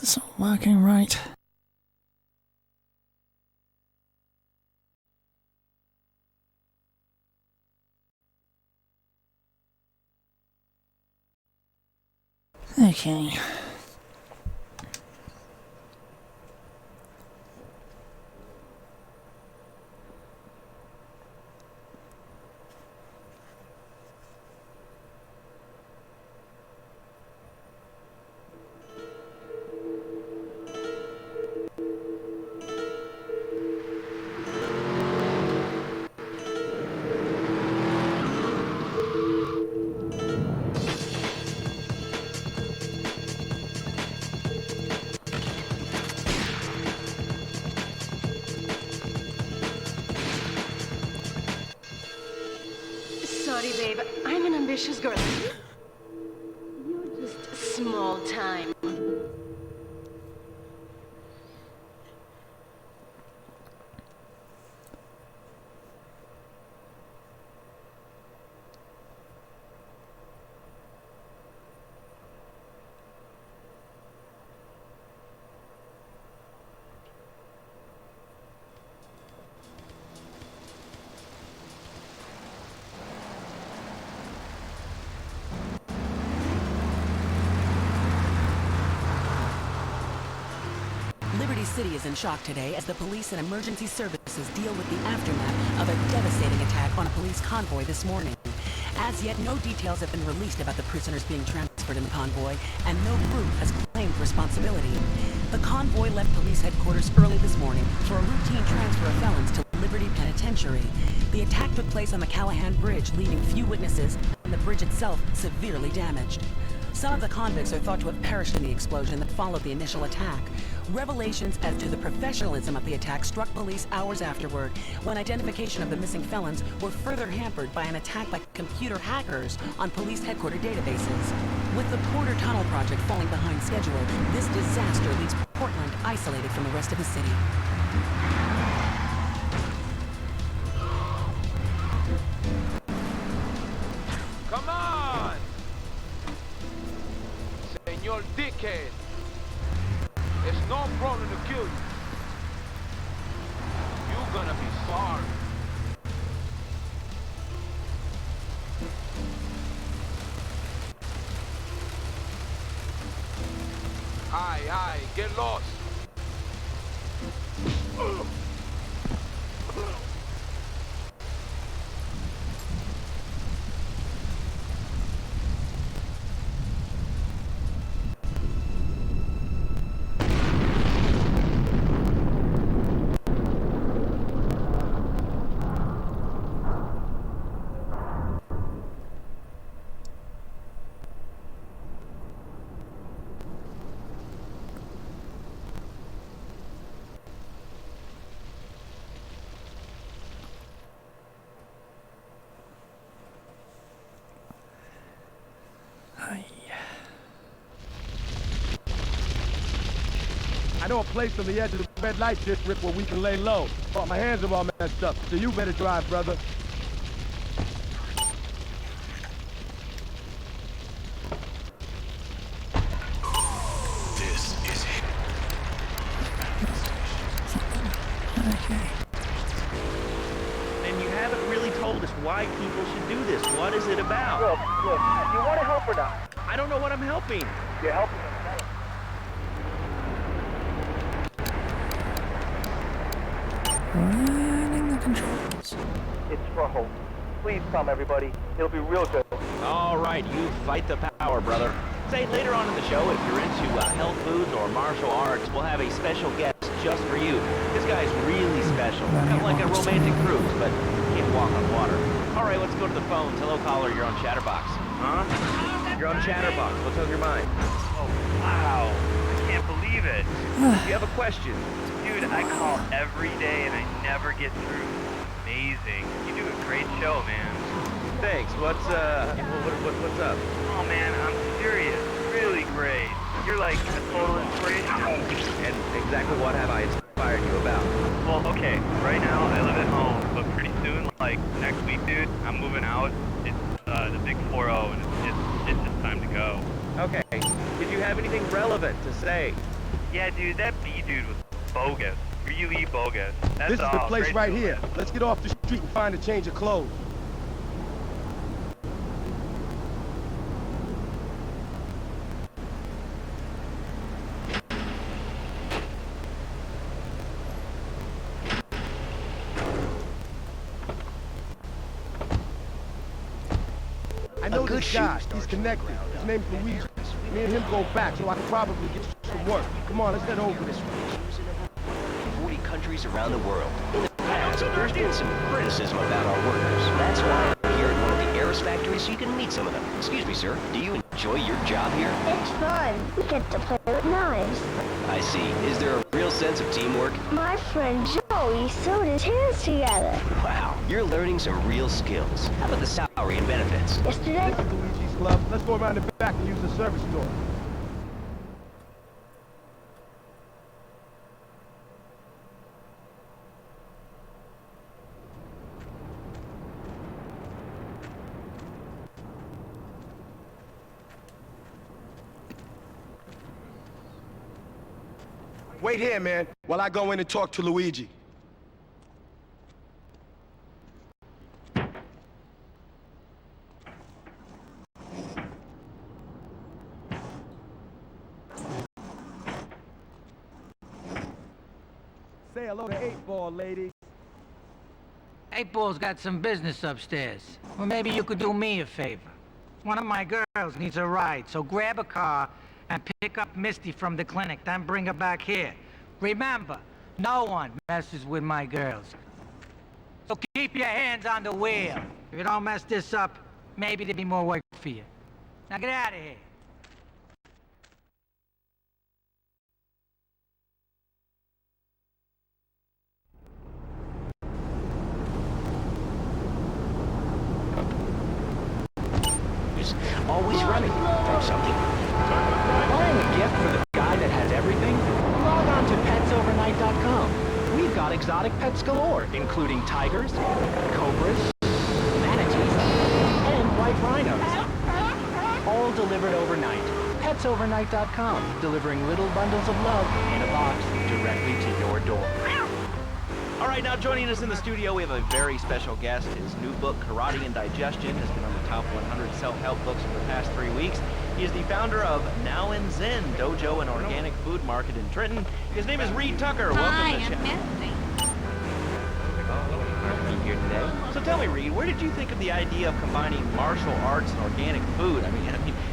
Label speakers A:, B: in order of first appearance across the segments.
A: It's not working right. Okay.
B: Sorry, babe. I'm an ambitious girl. You're just small time.
C: Liberty City is in shock today as the police and emergency services deal with the aftermath of a devastating attack on a police convoy this morning. As yet, no details have been released about the prisoners being transferred in the convoy, and no group has claimed responsibility. The convoy left police headquarters early this morning for a routine transfer of felons to Liberty Penitentiary. The attack took place on the Callahan Bridge, leaving few witnesses, and the bridge itself severely damaged. Some of the convicts are thought to have perished in the explosion that followed the initial attack. Revelations as to the professionalism of the attack struck police hours afterward, when identification of the missing felons were further hampered by an attack by computer hackers on police headquarter databases. With the Porter Tunnel project falling behind schedule, this disaster leaves Portland isolated from the rest of the city.
D: Come on! Senor Dickhead! It's no problem to kill you. You're gonna be sorry. Aye, get lost.
E: I know a place on the edge of the red light district where we can lay low. But my hands are all messed up, so you better drive, brother.
F: This is it.
A: Okay.
G: And you haven't really told us why people should do this. What is it about?
H: Look, you want to help or not?
G: I don't know what I'm helping.
H: You're helping them.
A: Running the controls.
H: It's for hope. Please come, everybody. It'll be real good.
G: All right, you fight the power, brother. Say, later on in the show, if you're into health foods or martial arts, we'll have a special guest just for you. This guy's really special. Kind of like a romantic cruise, but can't walk on water. All right, let's go to the phones. Hello, caller, you're on Chatterbox. Huh? You're on Chatterbox. What's on your mind?
I: Oh, wow. I can't believe it.
G: You have a question.
I: Dude, I call every day and I never get through. Amazing. You do a great show, man.
G: Thanks. What's up?
I: Oh, man, I'm serious. Really great. You're like a total inspiration.
G: And exactly what have I inspired you about?
I: Well, okay, right now I live at home, but pretty soon, like next week, dude, I'm moving out. It's the big 4-0, and it's just time to go.
G: Okay. Did you have anything relevant to say?
I: Yeah, dude, that B dude was bogus. Really bogus. That's
E: This is
I: all.
E: the place right
I: to
E: here. Let's get off the street and find a change of clothes. I know this guy. He's connected. His name's Luigi. Me and him go back, so I can probably get you some work. Come on, let's head over this way.
F: 40 countries around the world. In the past, there's been some criticism about our workers. That's why I'm here at one of the Aris factories so you can meet some of them. Excuse me, sir. Do you enjoy your job here?
J: It's fun. We get to play with knives.
F: I see. Is there a real sense of teamwork?
J: My friend Joey sewed his hands together.
F: Wow, you're learning some real skills. How about the salary and benefits?
J: Yesterday,
E: This is Luigi's Club. Let's go around the back and use the service door. Wait here, man, while I go in and talk to Luigi. Say hello to 8-Ball, lady.
K: 8-Ball's got some business upstairs. Well, maybe you could do me a favor. One of my girls needs a ride, so grab a car and pick up Misty from the clinic, then bring her back here. Remember, no one messes with my girls. So keep your hands on the wheel. If you don't mess this up, maybe there'll be more work for you. Now get out of here.
F: Always running from something. Buying a gift for the guy that has everything? Log on to petsovernight.com. We've got exotic pets galore, including tigers, cobras, manatees, and white rhinos. All delivered overnight. petsovernight.com, delivering little bundles of love in a box directly to your door.
G: All right, now joining us in the studio, we have a very special guest. His new book, Karate and Digestion, has been on the top 100 self-help books for the past 3 weeks. He is the founder of Now and Zen Dojo and Organic Food Market in Trenton. His name is Reed Tucker. Welcome to the show. Here today. So tell me, Reed, where did you think of the idea of combining martial arts and organic food? I mean,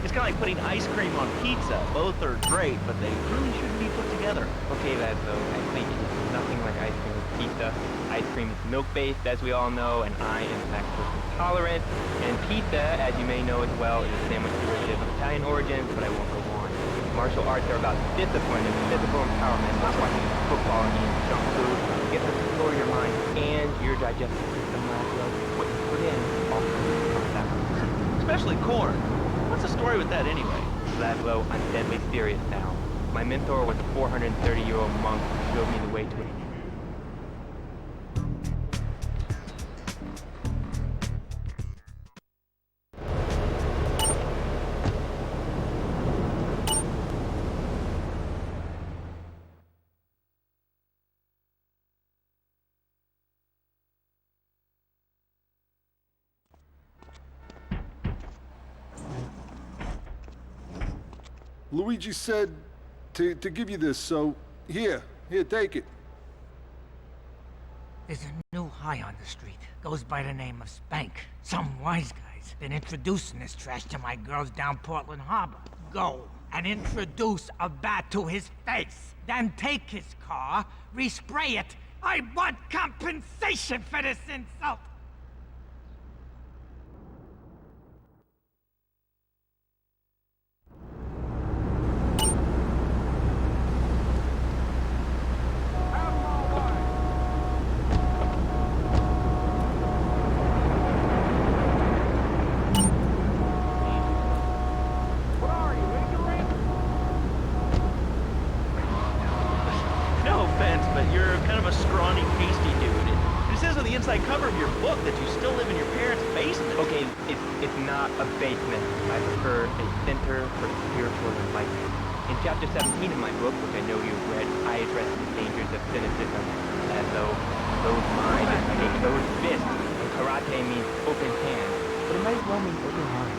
G: it's kind of like putting ice cream on pizza. Both are great, but they really shouldn't be put together.
L: Okay, lads, though, I think it's nothing like ice cream with pizza. Ice cream is milk-based, as we all know, and I am lactose intolerant. And pizza, as you may know as well, is a sandwich derivative of Italian origin, but I won't go on. Martial arts are about discipline and physical empowerment, just like football and eating junk food. Get to explore your mind and your digestive system, Laszlo. What you put in also comes out.
G: Especially corn. What's the story with that anyway?
L: Laszlo, I'm deadly serious now. My mentor was a 430-year-old monk who showed me the way to it.
M: Luigi said to give you this, so here, take it.
K: There's a new high on the street. Goes by the name of Spank. Some wise guy's been introducing this trash to my girls down Portland Harbor. Go and introduce a bat to his face. Then take his car, respray it. I want compensation for this insult.
G: inside cover of your book that you still live in your parents' basement.
L: Okay, it's not a basement. I prefer a center for spiritual enlightenment. In chapter 17 of my book, which I know you've read, I address the dangers of cynicism, as though closed mind is like a closed fist, and karate means open hand, but it might as well mean open mind.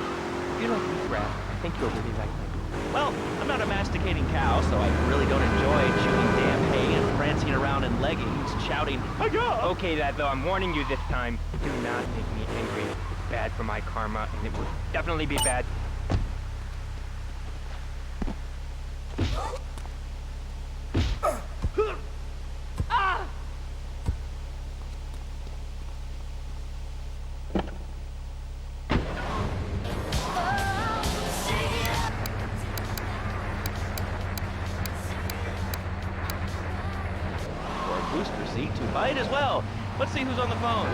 L: If you like this rap, I think you'll really like it.
G: Well, I'm not a masticating cow, so I really don't enjoy chewing damn hay and prancing around in leggings, shouting, "Hi-ya!"
L: Okay, that though, I'm warning you this time. Do not make me angry. It's bad for my karma, and it will definitely be bad.
G: Booster seat to bite as well. Let's see who's on the phone.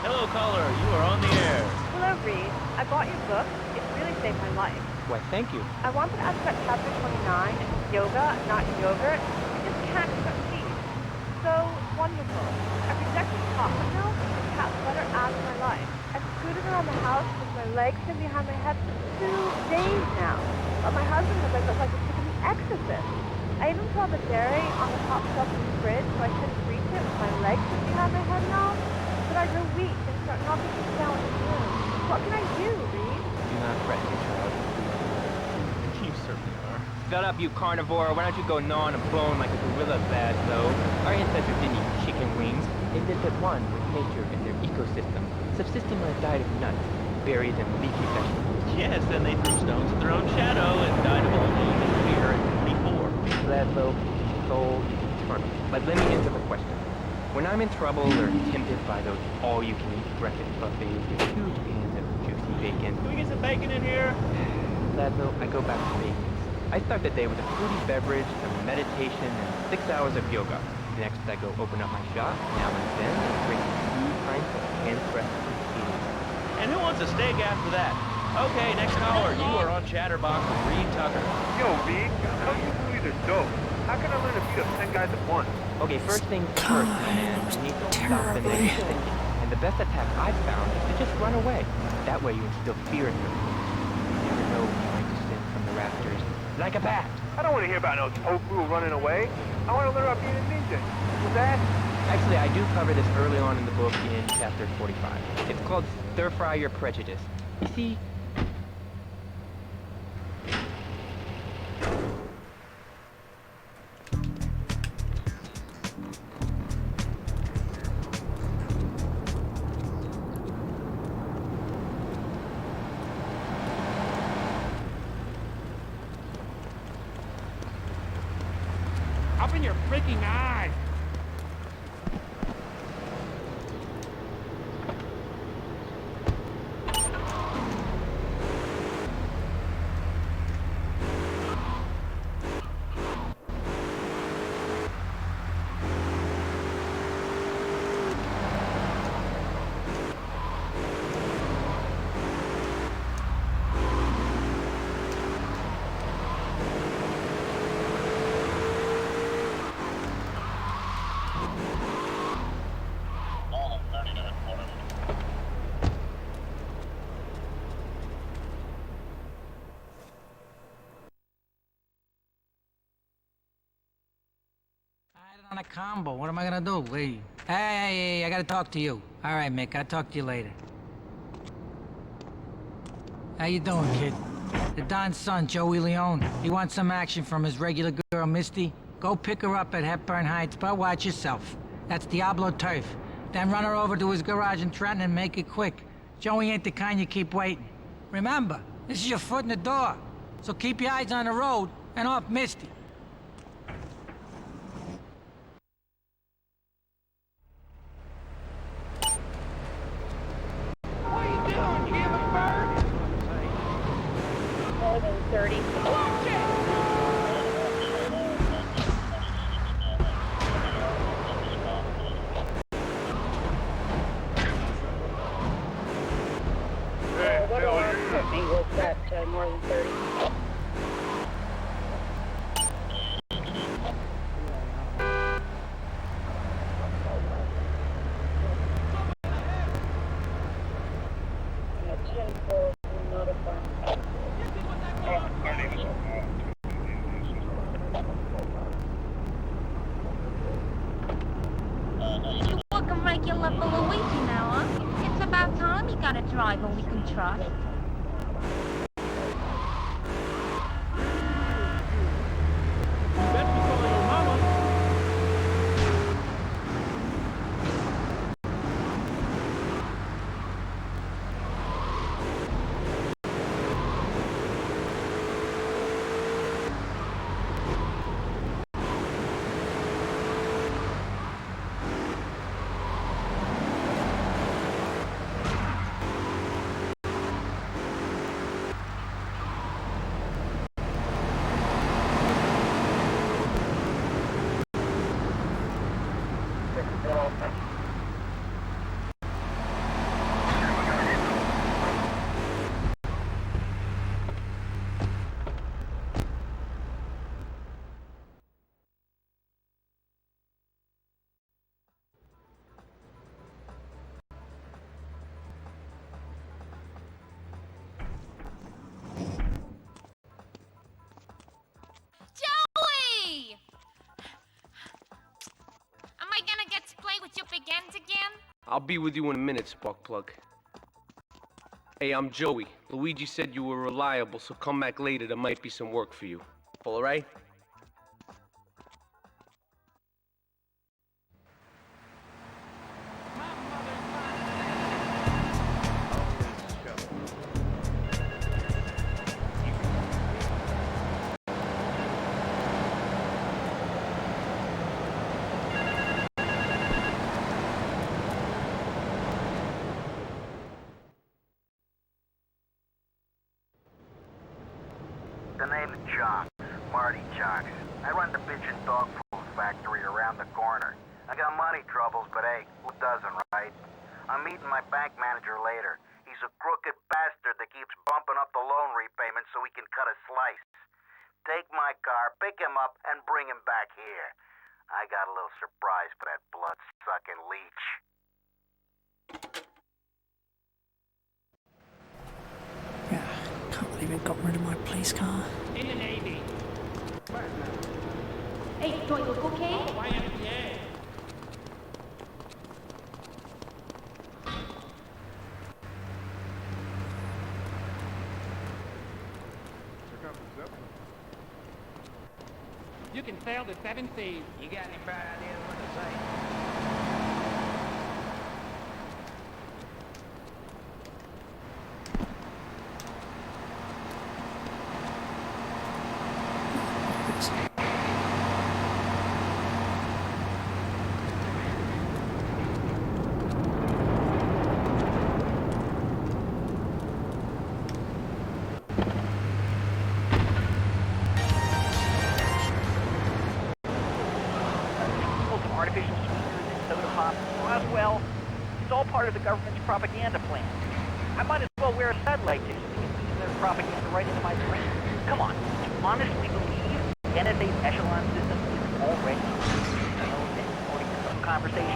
G: Hello, caller. You are on the air.
N: Hello, Reed. I bought your book. It really saved my life.
L: Why, thank you.
N: I wanted to ask about chapter 29, yoga, not yogurt. I just can't succeed. So wonderful. I rejected chocolate milk, and cat butter out of my life. I've scooted around the house with my legs pinned behind my head for 2 days now. But my husband says I look like a chicken exorcist. I even saw the dairy on the top shelf of the fridge, so I couldn't reach it with my legs pinned behind my head now. But I grow weak and start knocking things down in the room. What can I do, Reed?
L: Do not fret, my child.
G: You certainly are.
L: Shut up, you carnivore. Why don't you go gnawing a bone like a gorilla, though? Our ancestors didn't eat chicken wings. They lived at one with nature and their ecosystem, subsisting on a diet of nuts, berries, and leafy vegetables.
G: Yes, then they threw stones at their own shadow and died of old age and fear at 24.
L: Laszlo, soul, eternal. But let me answer the question. When I'm in trouble or tempted by those all-you-can-eat breakfast buffets with huge pans of juicy bacon...
G: Can we get some bacon in here?
L: Laszlo, I go back to basics. I start the day with a fruity beverage, some meditation, and 6 hours of yoga. Next, I go open up my shop, now and then, and drink 2 pints of hand-pressed tea.
G: And who wants a steak after that? Okay, next caller, you are on Chatterbox with Reed Tucker.
I: Yo, Reed, how you movies are dope. How can I learn to beat up 10 guys at once?
L: Okay, first things first, man. You need to stop the negative thinking. And the best attack I've found is to just run away. That way you instill fear in your opponent. You never know when you might descend from the rafters. Like a bat.
I: I don't want to hear about no tofu running away. I want to learn about being a ninja. With that?
L: Actually, I do cover this early on in the book in chapter 45. It's called Stir Fry Your Prejudice. You see,
I: Open your freaking eyes!
K: On a combo. What am I gonna do? Hey, I gotta talk to you. All right, Mick, I'll talk to you later. How you doing, kid? The Don's son, Joey Leone. He wants some action from his regular girl, Misty. Go pick her up at Hepburn Heights, but watch yourself. That's Diablo turf. Then run her over to his garage in Trenton and make it quick. Joey ain't the kind you keep waiting. Remember, this is your foot in the door. So keep your eyes on the road and off Misty.
N: More than 30. What alarm put me was that more than 30.
J: got a driver we can trust.
O: Joey! Am I gonna get to play with your big ends again?
D: I'll be with you in a minute, Sparkplug. Hey, I'm Joey. Luigi said you were reliable, so come back later. There might be some work for you. All right?
P: The name's Jocks, Marty Jocks. I run the bitchin' dog food factory around the corner. I got money troubles, but hey, who doesn't, right? I'm meeting my bank manager later. He's a crooked bastard that keeps bumping up the loan repayment so he can cut a slice. Take my car, pick him up, and bring him back here. I got a little surprise for that blood-sucking leech.
A: Can't believe it got rid of my police car.
K: In the Navy.
J: Hey, do you look okay?
K: You can sail the 7 seas.
P: You got any bad ideas what to say?
H: Artificial sweeteners and soda pop. Well, it's all part of the government's propaganda plan. I might as well wear a satellite dish so they can beam their propaganda right into my brain. Come on, do you honestly believe the NSA's echelon system is already according to some conversation?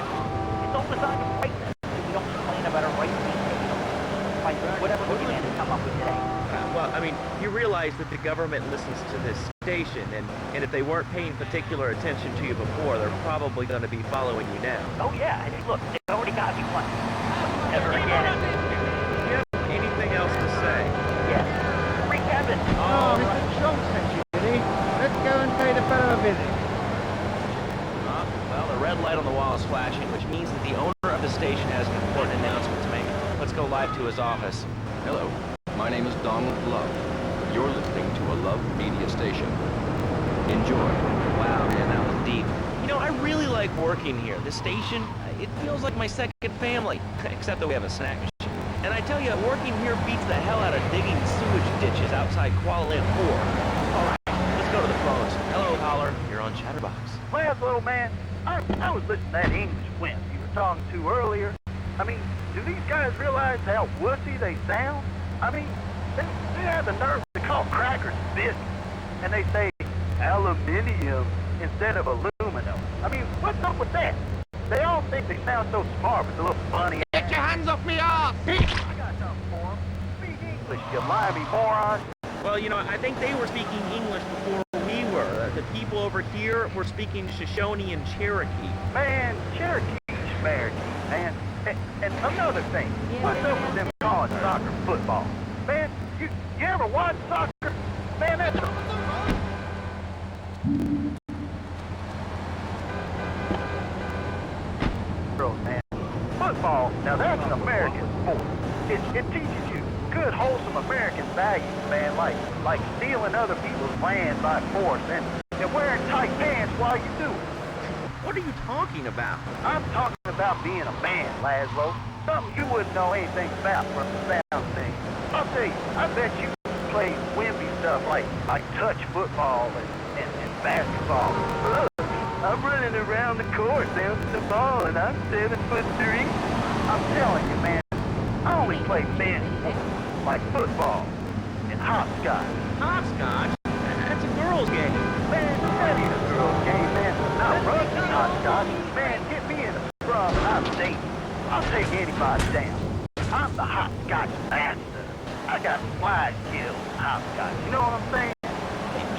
H: It's all designed to frighten us so we don't complain about our rights being taken away by whatever boogeyman has come up with today.
G: Well, I mean, you realize that the government listens to this station, and if they weren't paying particular attention to you before, they're probably going to be following you now.
H: Oh yeah, and look, they already got me once. Never again.
G: Do you have anything else to say?
H: Yes. Free cabin.
E: Oh, Mr. Schultz sent you, did he? Let's go and pay the fellow a visit.
G: Well, the red light on the wall is flashing, which means that the owner of the station has an important announcement to make. Let's go live to his office.
Q: Hello, my name is Donald Love. You're listening to a Love Media station. Enjoy.
G: Wow, man, that was deep. You know, I really like working here. This station, it feels like my second family, except that we have a snack machine. And I tell you, working here beats the hell out of digging sewage ditches outside Kuala Lumpur. All right, let's go to the phones. Hello, caller. You're on Chatterbox.
H: Well, little man, I was listening to that English wimp you were talking to earlier. I mean, do these guys realize how wussy they sound? I mean, they have the nerve to call crackers biscuits, and they say aluminium instead of aluminum. I mean, what's up with that? They all think they sound so smart with the little funny.
K: Get your hands off me ass!
H: I got something for them. Speak English, you limey moron.
G: Well, you know, I think they were speaking English before we were. The people over here were speaking Shoshone and Cherokee.
H: Man, Cherokee's Cherokee, man. And another thing, what's up with them watch soccer football. Man, you ever watch soccer? Man, that's man. Football, now that's an American sport. It teaches you good, wholesome American values, man, like stealing other people's land by force and wearing tight pants while you do it.
G: What are you talking about?
H: I'm talking about being a man, Laszlo. Something you wouldn't know anything about from the sound of things. I'll tell you, I bet you play wimpy stuff like touch football and basketball. Look, I'm running around the court down to the ball and I'm 7'3". I'm telling you, man, I only play men's sports like football and hopscotch.
G: Hopscotch? That's a girl's game.
H: Man, that ain't a girl's game, man. I'll run the hopscotch. Man, get me in a scrum and I'm dating. I'll take anybody down. I'm the hopscotch master. I got fly skills in hopscotch. You know what I'm saying?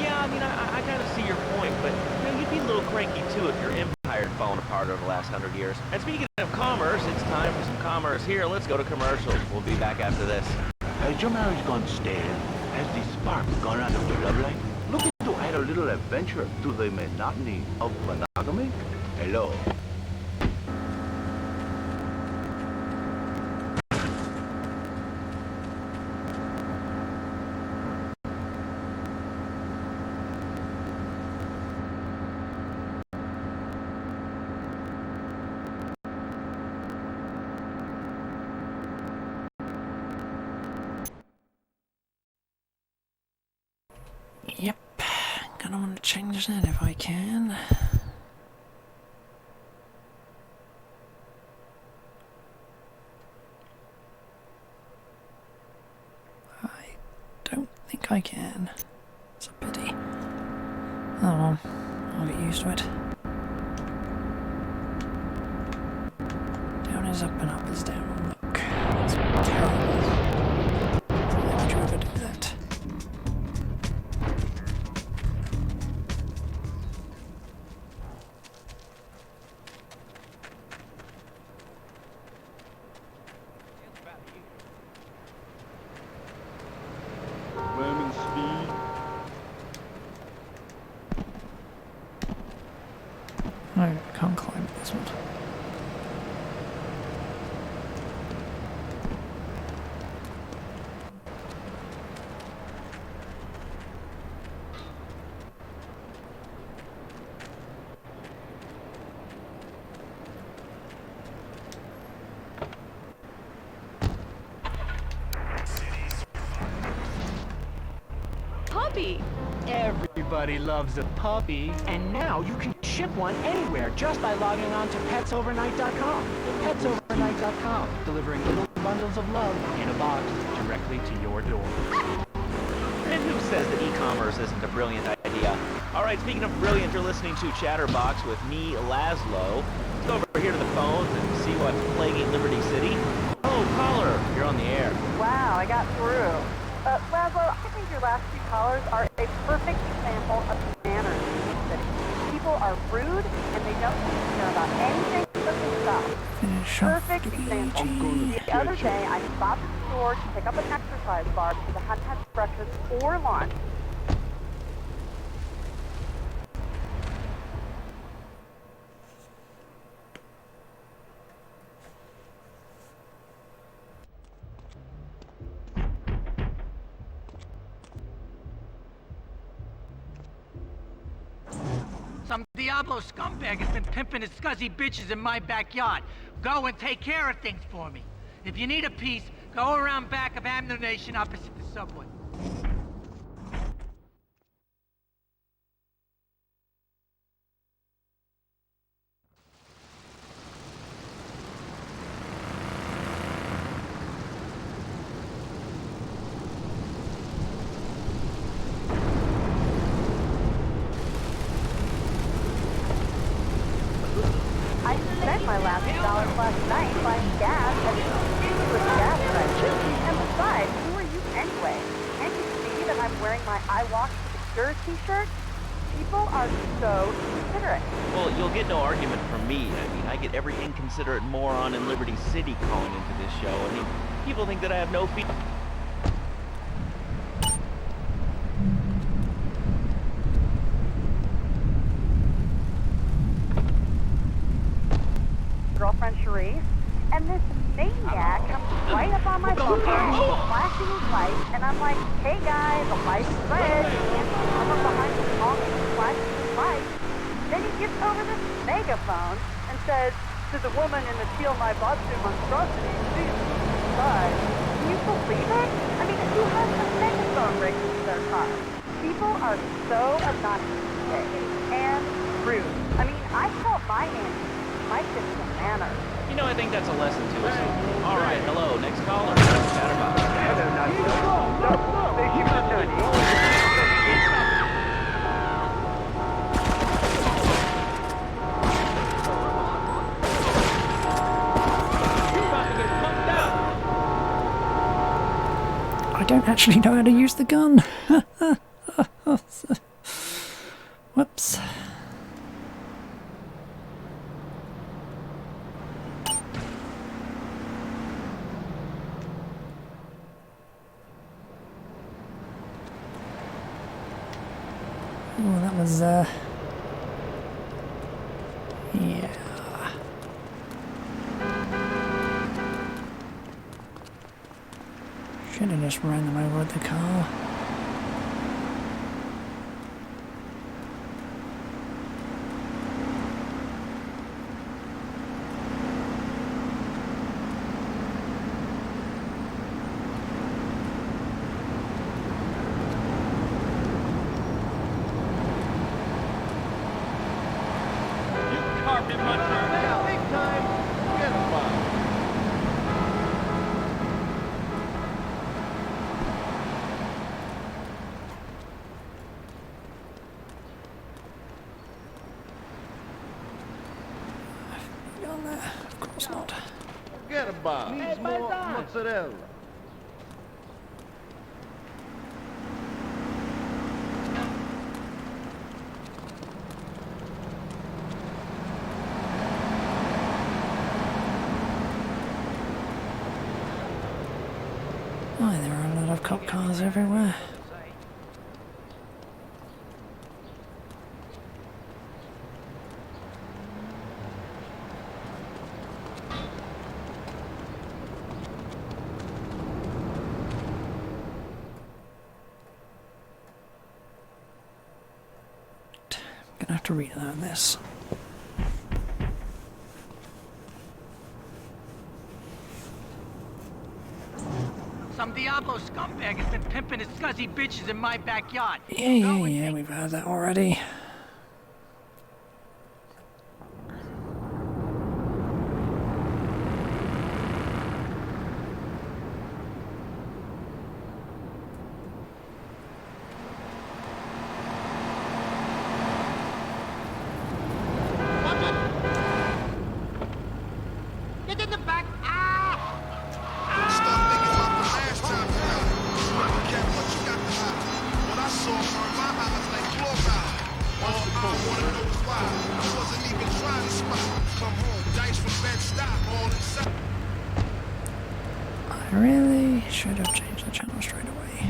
G: Yeah, I mean, I kind of see your point, but you know, you'd be a little cranky too if your empire had fallen apart over the last 100 years. And speaking of commerce, it's time for some commerce here. Let's go to commercials. We'll be back after this.
R: Has your marriage gone stale? Has the spark gone out of your love life? Looking to add a little adventure to the monotony of monogamy? Hello.
A: Yep, gonna want to change that if I can. I don't think I can. It's a pity. Oh well, I'll get used to it. Down is up and up is down. Look, it's terrible. Why would you ever do that? I can't climb this one.
N: Puppy!
F: Everybody loves a puppy. And now you can ship one anywhere just by logging on to petsovernight.com. Petsovernight.com, delivering little bundles of love in a box directly to your door.
G: And who says that e-commerce isn't a brilliant idea? All right, speaking of brilliant, you're listening to Chatterbox with me, Laszlo. Let's go over here to the phones and see what's plaguing Liberty City. Oh, caller, you're on the air.
N: Wow, I got through. Laszlo, I think your last two callers are a perfect example of manners in this city. People are rude and they don't care about anything but themselves. Perfect example. The other day, I stopped at the store to pick up an exercise bar because I hadn't had breakfast or lunch.
K: Some Diablo scumbag has been pimping his scuzzy bitches in my backyard. Go and take care of things for me. If you need a piece, go around back of Ammunition opposite the subway.
N: I spent my last $1 last night buying gas at the stupid gas station. And besides, who are you anyway? Can't you see that I'm wearing my I Walk to the Cure t-shirt? People are so considerate.
G: Well, you'll get no argument from me. I mean, I get every inconsiderate moron in Liberty City calling into this show. I mean, people think that I have no feet.
N: Girlfriend Cherise, and this maniac comes right up on my bumper, flashing his lights, and I'm like, hey guys, the light's red, and I'm up behind the honking, flashing his lights. Then he gets over this megaphone and says, to the woman in the teal my monster monstrosity, please subscribe. Can you believe it? I mean, who has a megaphone rigged to their car? People are so obnoxious and rude. I mean, I felt my hands. My kids some manners.
G: You know, I think that's a lesson to us. All right, hello, next caller. Chatterbox.
A: I don't actually know how to use the gun. Whoops. Oh, that was, yeah. Should have just ran them over with the car. Of course not.
E: Forget about it. Needs more mozzarella.
A: Why, there are a lot of cop cars everywhere. Gonna have to relearn this.
K: Some Diablo scumbag has been pimping his scuzzy bitches in my backyard.
A: Yeah, we've heard that already.
K: Get in the back!
A: I really should have changed the channel straight away.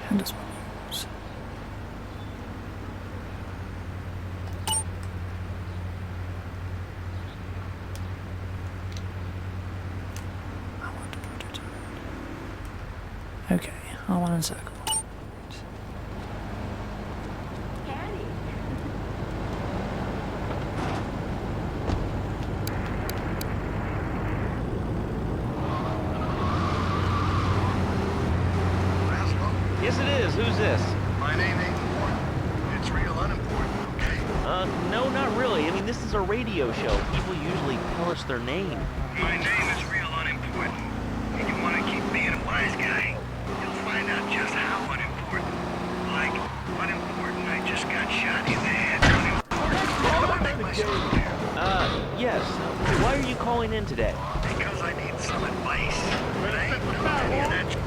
A: And as well use. I want to put it on. Okay, R1 and circle.
G: Yes, it is. Who's this?
S: My name ain't important. It's real unimportant, okay?
G: No, not really. I mean, this is a radio show. People usually tell us their name.
S: My name is real unimportant. And you want to keep being a wise guy, you'll find out just how unimportant. Like, unimportant, I just got shot in the head. Unimportant. I make myself clear.
G: Yes. Why are you calling in today?
S: Because I need some advice. But I ain't doing any of that.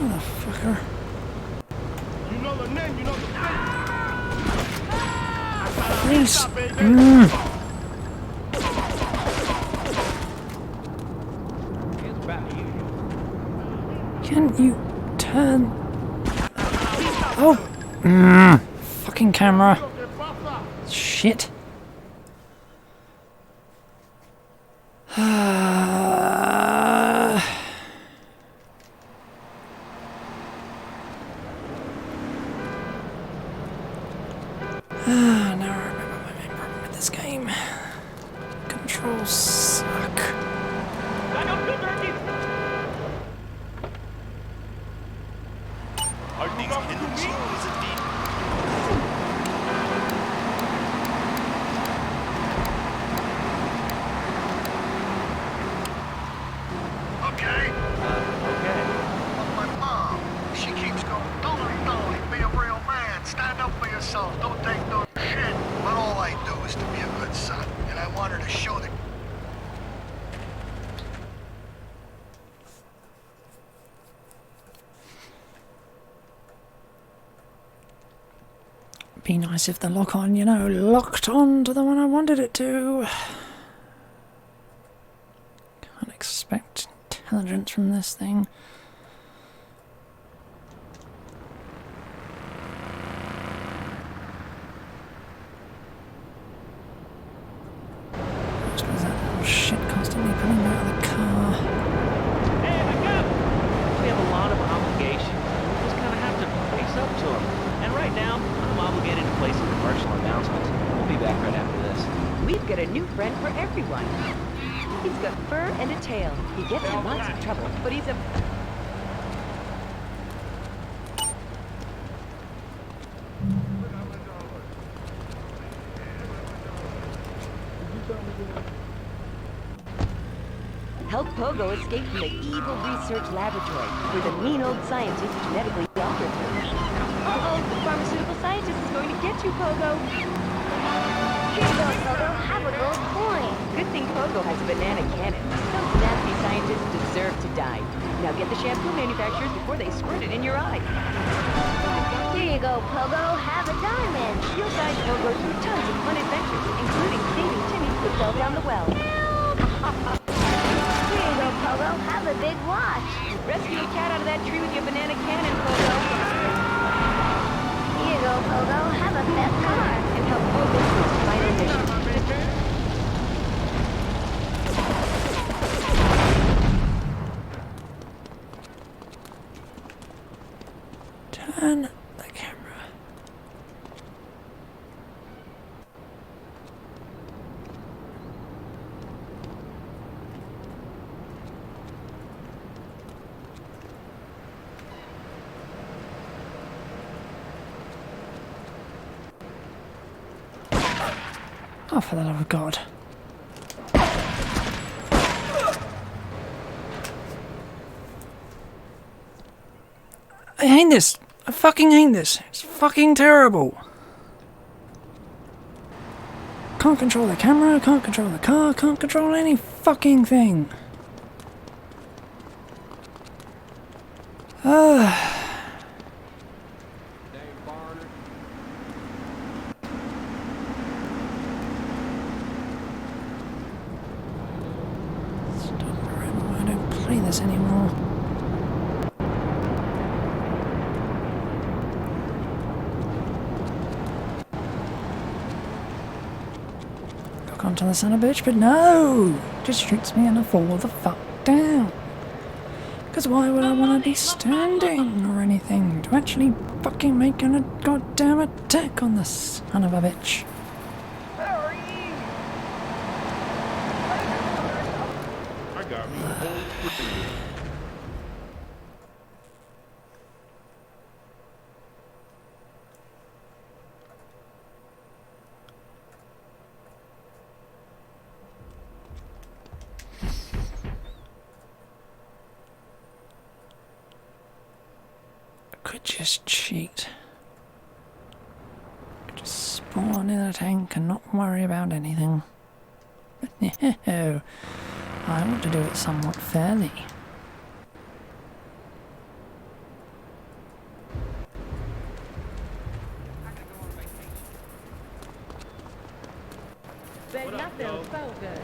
A: Motherfucker.
E: You know the name, you know the
A: Please. Can you turn? Oh. Fucking camera. Shit. Now I remember my main problem with this game. Controls suck.
S: Are these hidden secrets indeed? Okay.
G: Okay.
S: My mom, she keeps going, Dolly, be a real man. Stand up for yourself. Don't take no shit. But all I do is to be a good son. And I want her to show the...
A: Be nice if the lock on, you know, locked on to the one I wanted it to. Can't expect intelligence from this thing. I suppose that little shit constantly pulling me out of the car.
G: Hey, wake up! We have a lot of obligations. We just kind of have to face up to them. And right now, I'm obligated to play some commercial announcements. We'll be back right after this.
T: We've got a new friend for everyone. He's got fur and a tail. He gets in lots of trouble, but he's a... Help Pogo escape from the evil research laboratory, where the mean old scientist genetically altered him. Uh-oh, the pharmaceutical scientist is going to get you, Pogo.
J: Here you go, Pogo. Have a gold coin.
T: Good thing Pogo has a banana cannon. Those nasty scientists deserve to die. Now get the shampoo manufacturers before they squirt it in your eye.
J: Here you go, Pogo. Have a diamond.
T: You'll guide Pogo through tons of fun adventures, including saving Timmy who fell down the well.
J: Here you go, Pogo. Have a big watch.
T: Rescue a cat out of that tree with your banana cannon, Pogo.
J: Here you go, Pogo. Have a fast car.
T: And help Pogo through his final mission.
A: Turn the camera. Oh, for the love of God. I hate this. I fucking hate this. It's fucking terrible. Can't control the camera, can't control the car, can't control any fucking thing. I don't play this anymore. Look onto the son of a bitch, but no! Just shoots me and I fall the fuck down. Because why would I want to be standing or anything to actually fucking make a goddamn attack on the son of a bitch?
E: I got me a whole freaking...
A: Could just cheat. Could just spawn in a tank and not worry about anything. But no, I want to do it somewhat fairly.
N: Baby, I feel so good.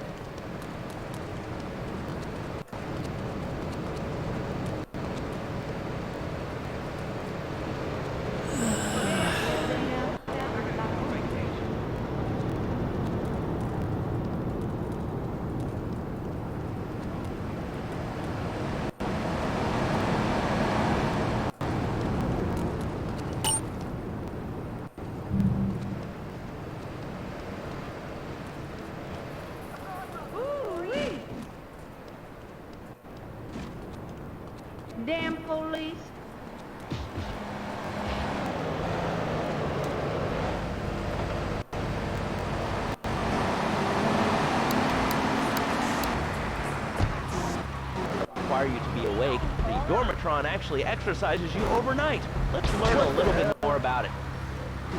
N: Damn police.
G: Require you to be awake. The Dormatron actually exercises you overnight. Let's learn a little bit more about it.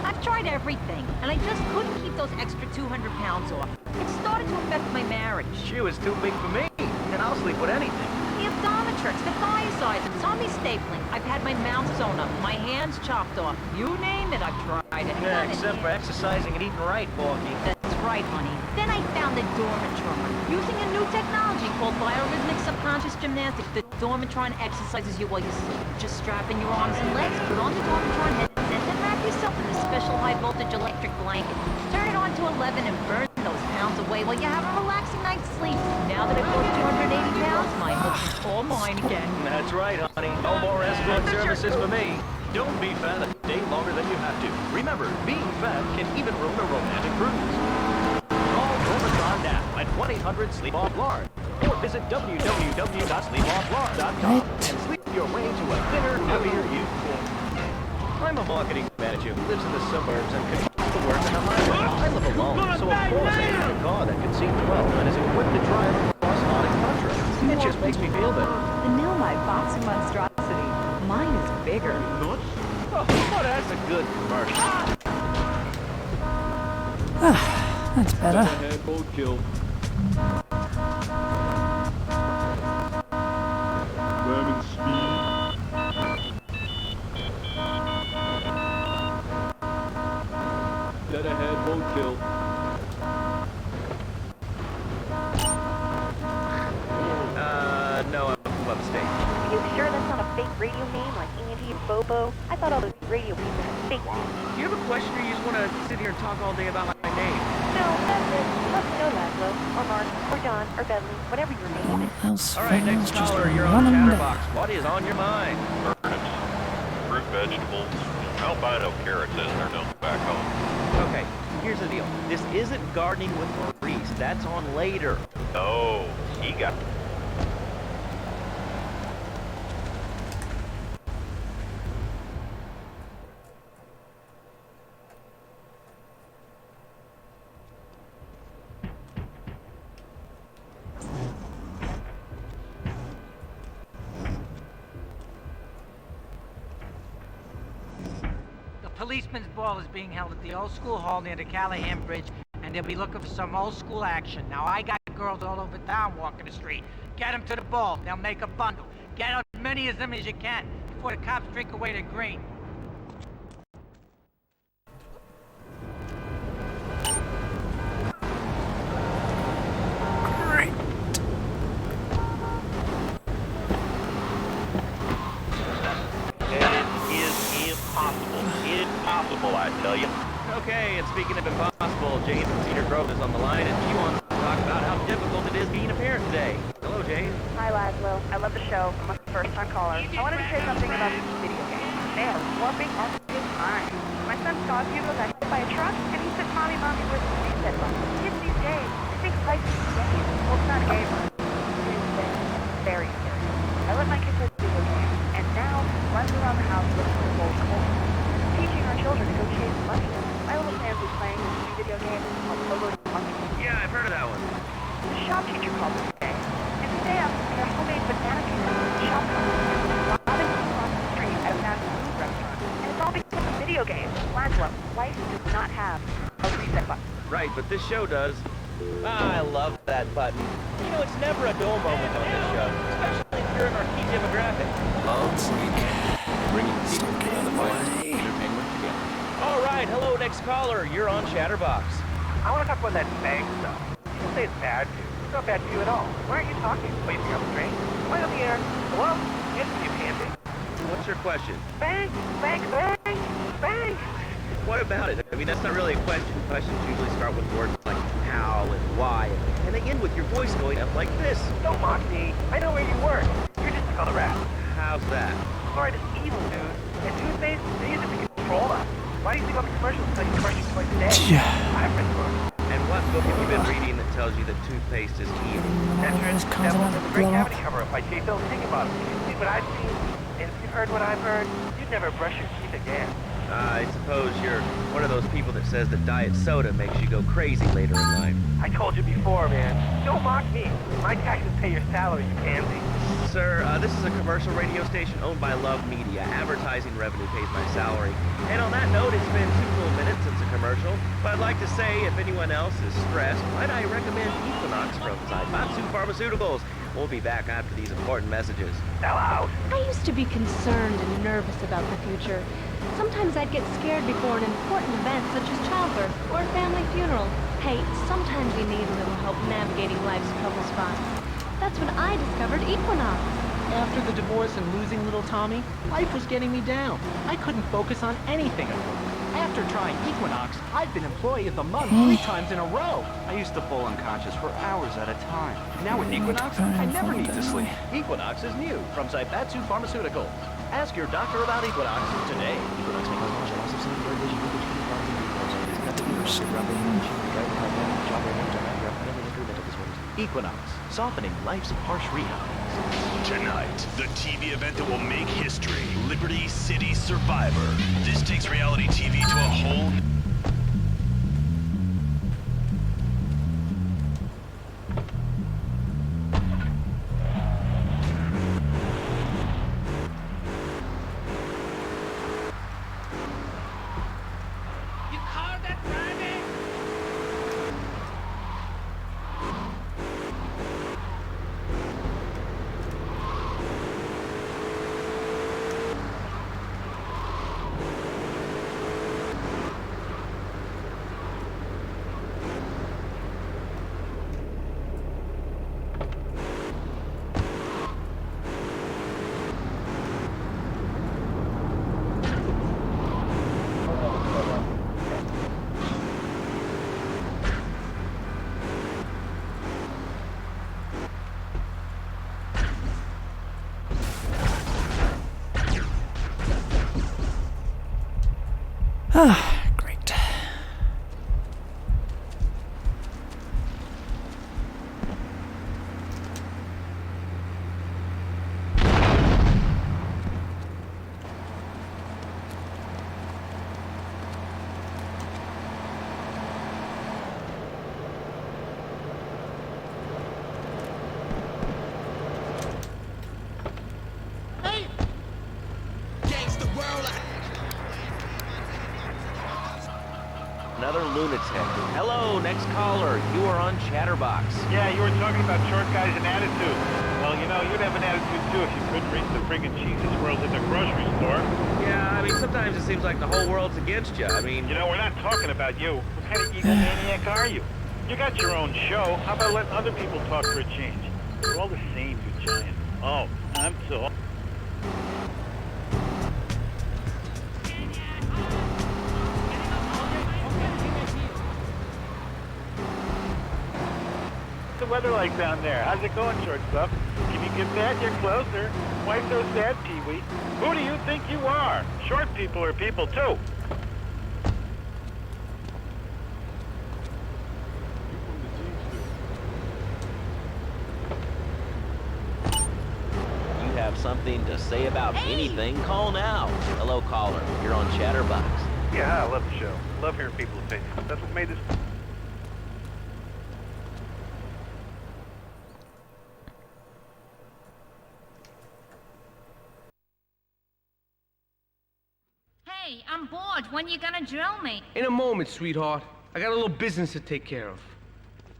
U: I've tried everything, and I just couldn't keep those extra 200 pounds off. It started to affect my marriage.
F: She was too big for me, and I'll sleep with anything.
U: The Abdomitrix, the thiazide, tummy stapling. I've had my mouth sewn up, my hands chopped off. You name it, I've tried it.
F: Yeah, except for exercising and eating right, Borky.
U: That's right, honey. Then I found the Dormatron. Using a new technology called biorhythmic subconscious gymnastics, the Dormatron exercises you while you sleep. Just strap in your arms and legs, put on the Dormatron headset, then wrap yourself in this special high-voltage electric blanket. Turn it on to 11 and burn those pounds away while you have a relaxing night's sleep. Now that I've lost 280 pounds, my husband's all mine again.
F: That's right, honey. No more escort services for me. Don't be fat a day longer than you have to. Remember, being fat can even ruin a romantic cruise. Call Dormatron now at 1-800-SLEEP-OFF-LARN or visit www.sleepofflarn.com and sleep your way to a thinner, happier you. I'm a marketing manager who lives in the suburbs and commutes to work on the highway. I live alone, so of course I need a car that can see 12 and is equipped to drive across Arctic tundra. It just makes me feel better.
N: The new my boxing monstrosity. Mine is bigger.
G: Oh, that's a good commercial.
A: That's better.
M: Dead ahead won't kill.
G: No, I'm a mistake.
N: Are you sure that's not a fake radio name like Andy and Bobo? I thought all those radio people had fake names.
G: Do you have a question or you just want to sit here and talk all day about my name?
N: No, that's it. Let me know, Laszlo, or Mark, or John, or Bentley, whatever your name is.
A: Else
G: All right, next
A: just
G: caller, you're
A: run
G: on
A: 'em
G: Chatterbox.
A: down.
G: What is on your mind?
V: Turnips, fruit vegetables, albino carrots as they're known back home.
G: Okay, here's the deal. This isn't gardening with Maurice. That's on later.
V: Oh, he got...
K: The policeman's ball is being held at the old school hall near the Callahan Bridge, and they'll be looking for some old school action. Now, I got girls all over town walking the street. Get them to the ball. They'll make a bundle. Get as many of them as you can before the cops drink away their green.
A: Great.
V: It is impossible. Impossible, I tell you.
G: Okay, and speaking of impossible, Jane from Cedar Grove is on the line, and she wants to talk about how difficult it is being a parent today. Hello, Jane.
N: Hi, Laszlo. I love the show. I'm a first-time caller. I wanted to say something about these video games. They are warping our mind. My son Scott Hugo got hit by a truck, and he said, Mommy, where's the reset button? Kids these days, they think life is a game. Well, it's not a game. It is very scary. I let my kids play video games, and now runs around the house looking for gold coins. Teaching our children to go chase money. My little Sam's was playing this new video game called Pogo Monkey.
G: Yeah, I've heard of that one.
N: The shop teacher called me today, and today I'm making a homemade banana cake at the shop Robin across the street at a fast food restaurant, and it's all because of video games. Laszlo, life does not have
G: tonight, but this show does. Ah, I love that button. You know, it's never a dull moment on this show, especially if you're in our key demographic.
Q: Love Media. Bringing people together by entertainment together.
G: All right, hello, next caller. You're on Chatterbox.
H: I want to talk about that bank stuff. People say it's bad for you. It's not bad for you at all. Why aren't you talking? Waiting on the train? Why on the air? Hello? Yes, you can be.
G: What's your question?
H: Bank! Bank! Bank! Bank!
G: What about it? I mean, that's not really a question. Questions usually start with words like how and why, and they end with your voice going up like this.
H: Don't mock me. I know where you work. You're just another rat.
G: How's that?
H: Sorry, this evil dude. And toothpaste, they use it to control us. Why do you think all the commercials tell you crushing twice a day?
A: Yeah.
H: I've read the book.
G: And what book have you been reading that tells you that toothpaste is evil?
H: Entrance, Devil in the Great Cavity Cover-Up by J. Phil About it. You've seen what I've seen, and if you've heard what I've heard, you'd never brush your teeth again.
G: I suppose you're one of those people that says that diet soda makes you go crazy later in life.
H: I told you before, man. Don't mock me. My taxes pay your salary, you pansy.
G: Sir, this is a commercial radio station owned by Love Media. Advertising revenue pays my salary. And on that note, it's been 2 full minutes since a commercial. But I'd like to say, if anyone else is stressed, might I recommend Equinox from Zaibatsu Pharmaceuticals. We'll be back after these important messages.
H: Sell out.
T: I used to be concerned and nervous about the future. Sometimes I'd get scared before an important event such as childbirth or a family funeral. Hey, sometimes you need a little help navigating life's trouble spots. That's when I discovered Equinox.
F: After the divorce and losing little Tommy, life was getting me down. I couldn't focus on anything at work. After trying Equinox, I've been Employee of the Month 3 times in a row. I used to fall unconscious for hours at a time. Now with Equinox, I never need to sleep. Equinox is new from Zaibatsu Pharmaceuticals. Ask your doctor about Equinox today. Equinox may cause nausea, loss of sleep, blurred vision, movement, skin problems, and Equinox, softening life's harsh realities.
B: Tonight, the TV event that will make history, Liberty City Survivor. This takes reality TV to a whole
A: Ah, great.
G: Another lunatic. Hello, next caller. You are on Chatterbox.
I: Yeah, you were talking about short guys and attitude. Well, you know, you'd have an attitude too if you couldn't reach the friggin' Jesus world at the grocery store.
G: Yeah, I mean, sometimes it seems like the whole world's against you. I mean...
I: You know, we're not talking about you. What kind of egomaniac are you? You got your own show. How about letting other people talk for a change? We're all the same, you giant. Oh, I'm so... What's the weather like down there? How's it going, short stuff? Can you get that? You're closer. Why so sad, Pee-wee? Who do you think you are? Short people are people, too.
G: You have something to say about anything, call now. Hello, caller. You're on Chatterbox.
I: Yeah, I love the show. Love hearing people's opinions. That's what made this...
O: Hey, I'm bored. When you gonna drill me?
D: In a moment, sweetheart. I got a little business to take care of.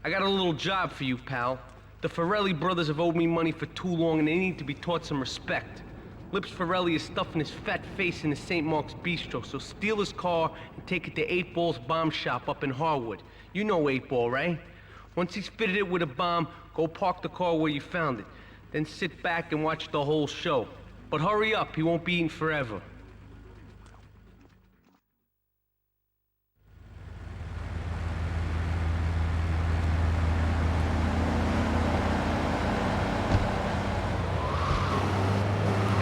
D: I got a little job for you, pal. The Ferrelli brothers have owed me money for too long and they need to be taught some respect. Lips Ferrelli is stuffing his fat face in the St. Mark's Bistro, so steal his car and take it to 8 Ball's bomb shop up in Harwood. You know 8 Ball, right? Once he's fitted it with a bomb, go park the car where you found it. Then sit back and watch the whole show. But hurry up, he won't be eating forever.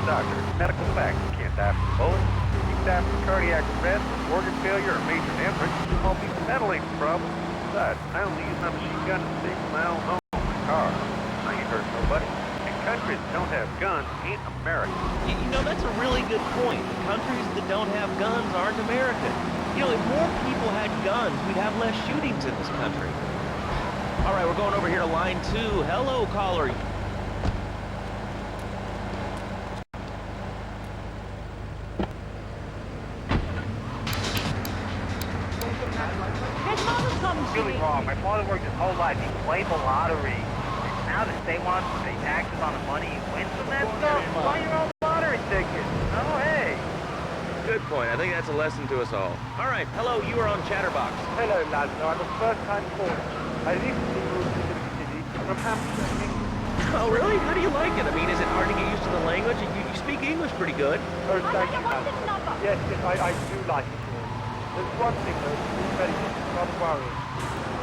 C: Doctor, medical facts. You can't die from bullets. You can die from cardiac arrest, organ failure, or major hemorrhage. All these ventilating problems. Besides, I only use my machine gun to stay from my own home in my car. I ain't hurt nobody. And countries that don't have guns ain't America.
G: You know, that's a really good point. Countries that don't have guns aren't America. You know, if more people had guns, we'd have less shootings in this country. All right, we're going over here to line 2. Hello, caller.
C: Really wrong. My father worked his whole life. He played the lottery. And now the state wants to pay taxes on the money he wins from that stuff. Buy your own lottery ticket. Oh, hey.
G: Good point. I think that's a lesson to us all. All right, hello, you are on Chatterbox.
C: Hello, lads. I'm a first-time caller. I recently moved to Liberty City from Hampshire, England.
G: Oh, really? How do you like it? I mean, is it hard to get used to the language? You speak English pretty good.
C: Oh, thank you, lads. Yes, I do like it here. There's one thing, though, that's very rather worrying.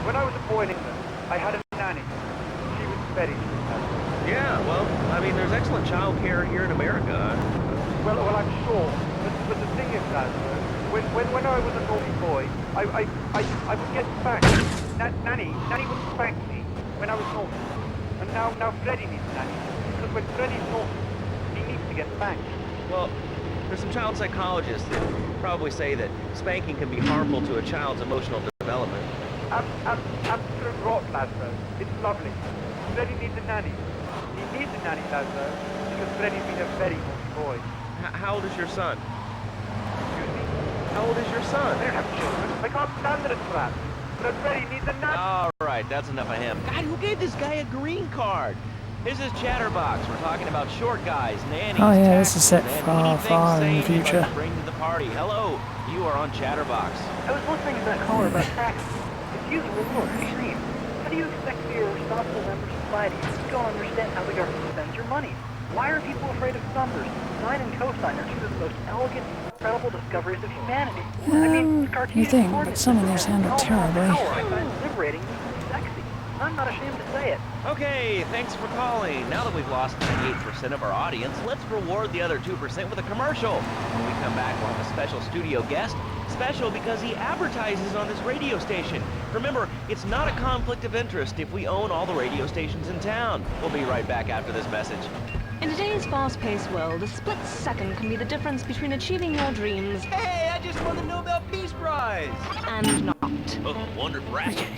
C: When I was a boy in England, I had a nanny. She was very good.
G: Yeah, well, I mean, there's excellent child care here in America.
C: Well, I'm sure. But the thing is that, when I was a naughty boy, I would get spanked. Nanny wouldn't spank me when I was naughty. And now Freddy needs a nanny. Because when Freddy's naughty, he needs to get spanked.
G: Well, there's some child psychologists that probably say that spanking can be harmful to a child's emotional development.
C: Absolute rot, Lazlo. It's lovely. Freddy needs a nanny. He needs a nanny, Lazlo, because Freddy's been a very naughty boy.
G: How old is your son?
C: Excuse me?
G: How old is your son?
C: I don't have children. I can't stand it, crap. But Freddy needs a nanny.
G: All right, that's enough of him. God, who gave this guy a green card? This is Chatterbox. We're talking about short guys, nannies,
A: Oh yeah, this is set
G: taxes, and
A: far,
G: anything
A: far in the
G: sane you'd like
A: future.
G: to bring to the party. Hello, you are on Chatterbox.
H: I was listening to that caller about taxes. It's using the Lord extreme. How do you expect to be a responsible member of society if you don't understand how the government spends your money? Why are people afraid of numbers? Sine and cosine are two of the most elegant, incredible discoveries of humanity. I mean,
A: You think, but some of these handled terribly.
H: Power I find liberating and sexy. I'm not ashamed to say it.
G: Okay, thanks for calling. Now that we've lost 98% of our audience, let's reward the other 2% with a commercial. When we come back, we'll have a special studio guest. Special because he advertises on this radio station. Remember, it's not a conflict of interest if we own all the radio stations in town. We'll be right back after this message.
T: In today's fast-paced world, a split second can be the difference between achieving your dreams
G: Hey, I just won the Nobel Peace Prize!
T: and not.
G: Oh, wondered racket.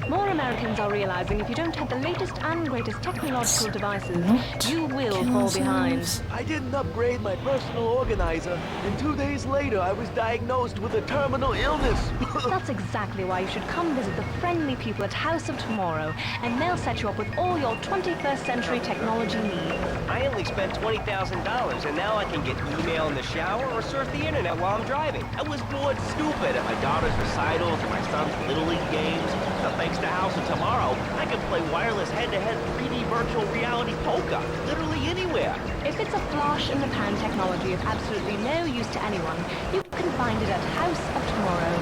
T: More Americans are realizing if you don't have the latest and greatest technological devices, you will fall behind.
F: I didn't upgrade my personal organizer, and 2 days later I was diagnosed with a terminal illness.
T: That's exactly why you should come visit the friendly people at House of Tomorrow, and they'll set you up with all your 21st century technology needs.
D: I only spent $20,000, and now I can get email in the shower or surf the internet while I'm driving. I was bored stupid at my daughter's recitals or my son's Little League games. So thanks to House of Tomorrow, I can play wireless head-to-head 3D virtual reality poker literally anywhere.
T: If it's a flash-in-the-pan technology of absolutely no use to anyone, you can find it at House of Tomorrow.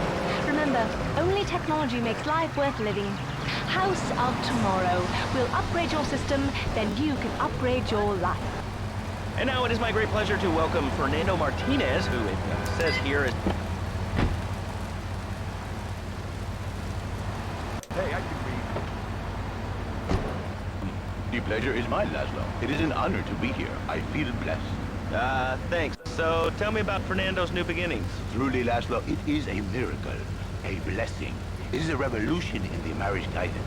T: Remember, only technology makes life worth living. House of Tomorrow. We'll upgrade your system, then you can upgrade your life.
G: And now it is my great pleasure to welcome Fernando Martinez, who it says here is...
R: Hey, I can read. The pleasure is mine, Laszlo. It is an honor to be here. I feel blessed.
G: Thanks. So tell me about Fernando's new beginnings.
R: Truly, Laszlo, it is a miracle, a blessing. It is a revolution in the marriage guidance.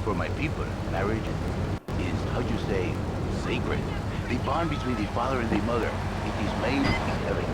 R: For my people, marriage is, how'd you say, sacred. The bond between the father and the mother. It is made in heaven.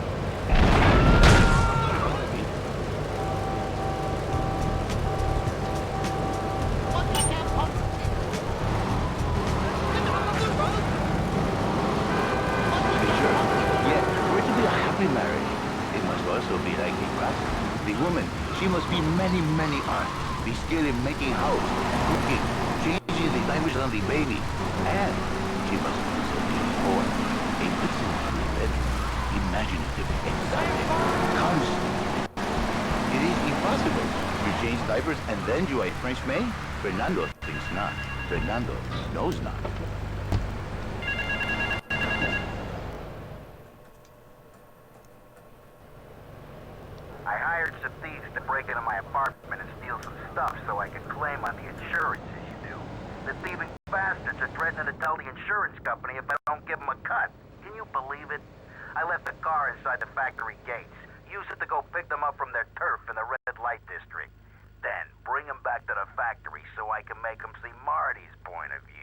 R: She must be many, many arts. Be skilled in making house, cooking, changing the diapers on the baby. And she must also be born. A person in the bedroom. Imaginative, excited, constant. It is impossible. You change diapers and then you a French maid? Fernando thinks not. Fernando knows not.
C: I hired some thieves to break into my apartment and steal some stuff so I could claim on the insurance issue. The thieving bastards are threatening to tell the insurance company if I don't give them a cut. Can you believe it? I left the car inside the factory gates. Use it to go pick them up from their turf in the red light district. Then bring them back to the factory so I can make them see Marty's point of view.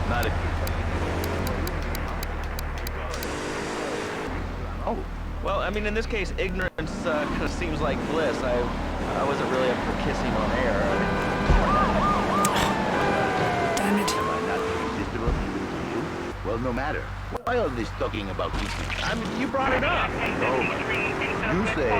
R: Not if you...
G: Oh, well, I mean, in this case, ignorance kind of seems like bliss. I wasn't really up for kissing on air.
A: Damn it.
R: Am I not irresistible even to you? Well, no matter. Why all this talking about kissing?
G: I mean, you brought it up.
R: No, you say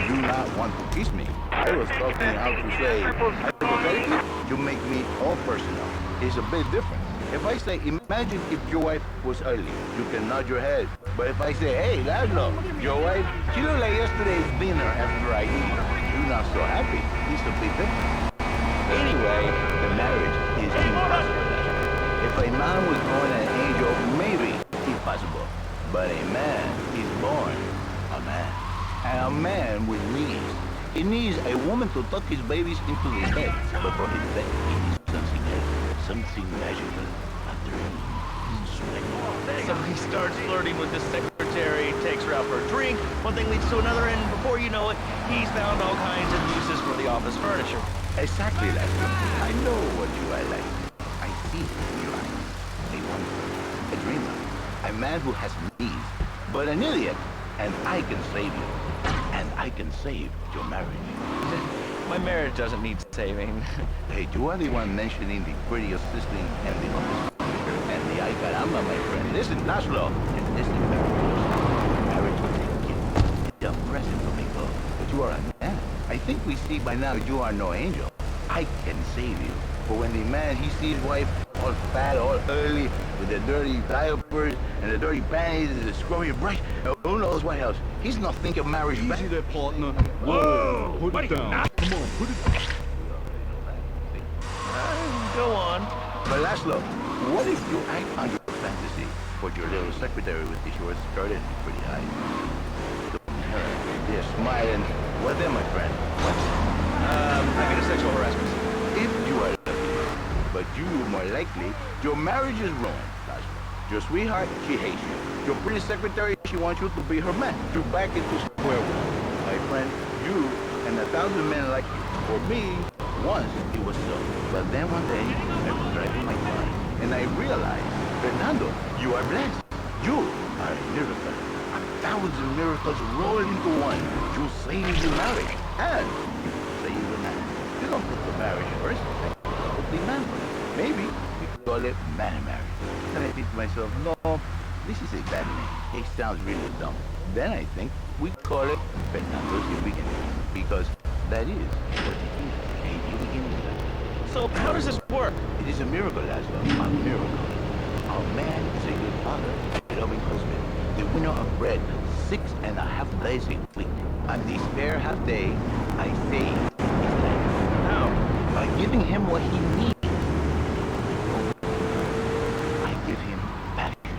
R: you not want to kiss me. I was talking how to say, hypothetically, you make me all personal. It's a bit different. If I say, imagine if your wife was early, you can nod your head. But if I say, hey, Laszlo, your wife, she looked like yesterday's dinner after I eat. You're not so happy. It's a bit different. Anyway, the marriage is impossible. If a man was born an angel, maybe impossible. But a man is born a man. And a man with needs. He needs a woman to tuck his babies into his bed. But for his bed, he needs something else. Something magical. A dream.
G: So he starts flirting with this secretary, takes her out for a drink, one thing leads to another, and before you know it, he's found all kinds of uses for the office furniture.
R: Exactly, Laszlo. I know what you are like. I see it in your eyes. A wonder, a dreamer, a man who has needs, but an idiot. And I can save you. And I can save your marriage.
G: My marriage doesn't need saving.
R: Hey, you are the one mentioning the pretty assistant and the office furniture and the ay caramba, my friend. Listen, Laszlo, and listen very closely. Marriage is a gift. It's a present from God. But you are a man. I think we see by now you are no angel. I can save you. But when the man, he sees his wife all fat, all early, with the dirty diapers and the dirty panties and the scrubby brush, who knows what else? He's not thinking of marriage back.
M: Easy there, partner.
R: Whoa!
M: Put it down. Come on, put it down.
G: Go on.
R: But Laszlo, what if you act on your fantasy for your little secretary with the short skirt and the pretty eyes? Look at her. They're smiling. What then, my friend? What?
G: I get a sexual harassment.
R: If you are lucky. But you, more likely, your marriage is ruined, Laszlo. Your sweetheart, she hates you. Your pretty secretary, she wants you to be her man. You're back into square one. My friend, you and 1,000 men like you. For me, once it was so. But then one day, I was driving my car, and I realized, Fernando, you are blessed. You are a miracle. 1,000 miracles roll into one. You save your marriage, and you save the man. You don't put the marriage first, put the man first. Maybe we could call it man marriage. And I think to myself, no, this is a bad name. It sounds really dumb. Then I think we call it Fernando's New Beginning, because that is what it is, a new beginning.
G: So how does this work?
R: It is a miracle, Laszlo, a miracle. Our man is a good father, a loving husband, the winner of bread 6.5 days a week. On the spare half day, I save his life.
G: How?
R: By giving him what he needs. I give him passion.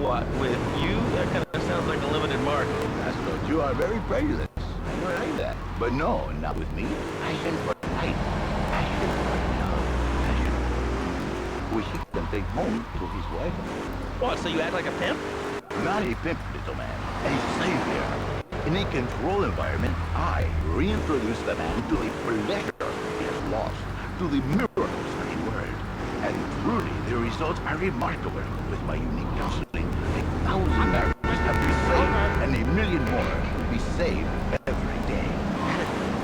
G: What, with you? That kind of sounds like a limited market.
R: Laszlo, you are very prejudiced. I don't like that. But no, not with me. Passion for life. Passion for love. Passion. Which he can take home to his wife.
G: What, so you act like a pimp?
R: Not a pimp, little man. A savior. In a controlled environment, I reintroduce the man to the pleasure he has lost, to the miracles of the world. And truly, there is results are remarkable. With my unique counseling, 1,000 marriages have been saved, and 1 million more will be saved every day.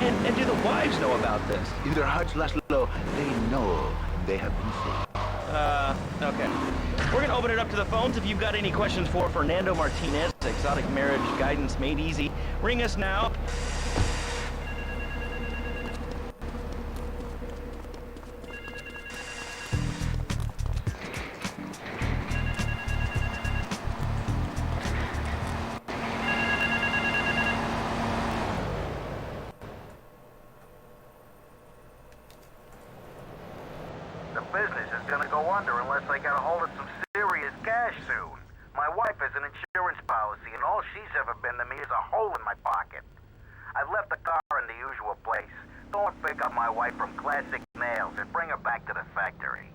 G: And do the wives know about this?
R: In their hearts, Laszlo, they know they have been saved.
G: Okay. We're gonna open it up to the phones. If you've got any questions for Fernando Martinez, Exotic Marriage Guidance Made Easy, ring us now.
C: The business is gonna go under unless I get a hold of some serious cash soon. My wife has an insurance policy, and all she's ever been to me is a hole in my pocket. I've left the car in the usual place. Go and pick up my wife from Classic Nails and bring her back to the factory.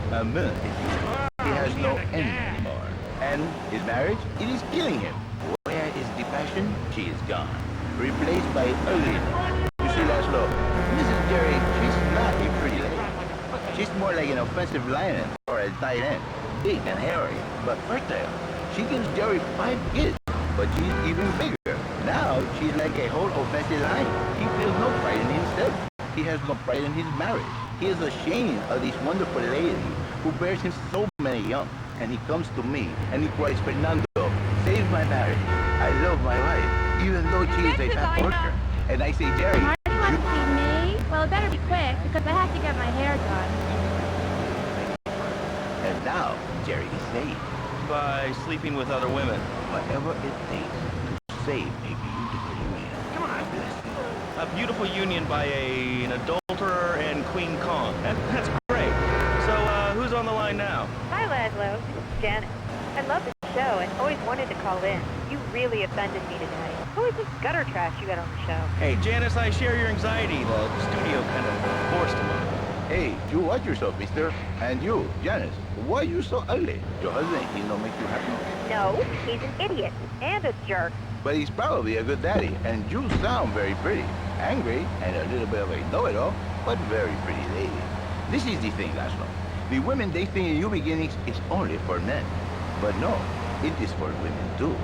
R: A month, he has no end anymore. And his marriage, it is killing him. Where is the passion? She is gone. Replaced by ugliness. You see, Laszlo, Mrs. Jerry, she's not a pretty lady. She's more like an offensive lion or a tight end. Big and hairy, but fertile. She gives Jerry 5 kids, but she's even bigger. Now, she's like a whole offensive lion. He feels no pride in himself. He has no pride in his marriage. He is ashamed of this wonderful lady who bears him so many young. And he comes to me and he cries, Fernando, save my marriage. I love my wife, even though she is a fat worker. And I say, Jerry,
J: Marty wants to see me? Well, it better be quick, because I have to get my hair done.
R: And now, Jerry is saved.
G: By sleeping with other women.
R: Whatever it takes to save a beautiful union. Come on, bless you.
G: A beautiful union by an adulterer and Queen Kong. That's great. So, who's on the line now?
N: Hi, Laszlo. This is Janet. I love the show and always wanted to call in. You really offended me today. Who is this gutter trash you got on the show?
G: Hey, Janice, I share your anxiety. The studio kind of forced him on.
R: Hey, you watch yourself, mister. And you, Janice, why are you so ugly? Your husband, he don't make you happy?
N: No, he's an idiot and a jerk.
R: But he's probably a good daddy, and you sound very pretty. Angry, and a little bit of a know-it-all, but very pretty lady. This is the thing, Laszlo. The women they think in new beginnings is only for men. But no, it is for women too.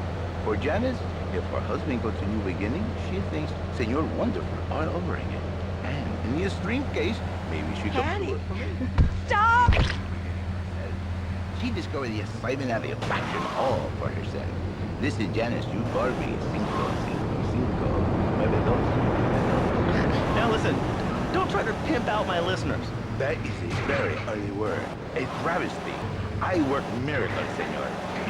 R: For Janice, if her husband goes to new beginning, she thinks Senor Wonderful all over again. And in the extreme case, maybe she comes to her.
N: Stop!
R: She discovered the excitement and the passion all for herself. Listen, Janice, you Barbie, cinco.
G: Now listen, don't try to pimp out my listeners.
R: That is a very ugly word. A travesty. I work miracles, senor.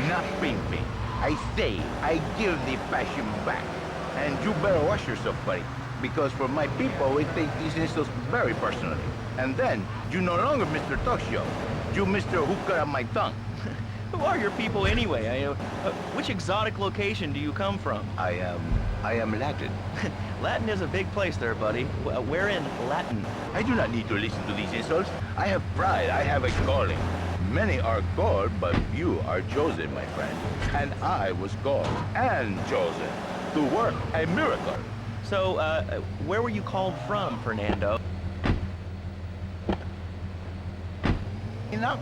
R: Not pimping. I say, I give the passion back. And you better watch yourself, buddy. Because for my people, we take these insults very personally. And then, you no longer Mr. Talk Show. You Mr. Who Cut Out My Tongue.
G: Who are your people anyway? Which exotic location do you come from?
R: I am Latin.
G: Latin is a big place there, buddy. Where in Latin?
R: I do not need to listen to these insults. I have pride. I have a calling. Many are called, but few are chosen, my friend. And I was called and chosen to work a miracle.
G: So, where were you called from, Fernando?
R: Enough.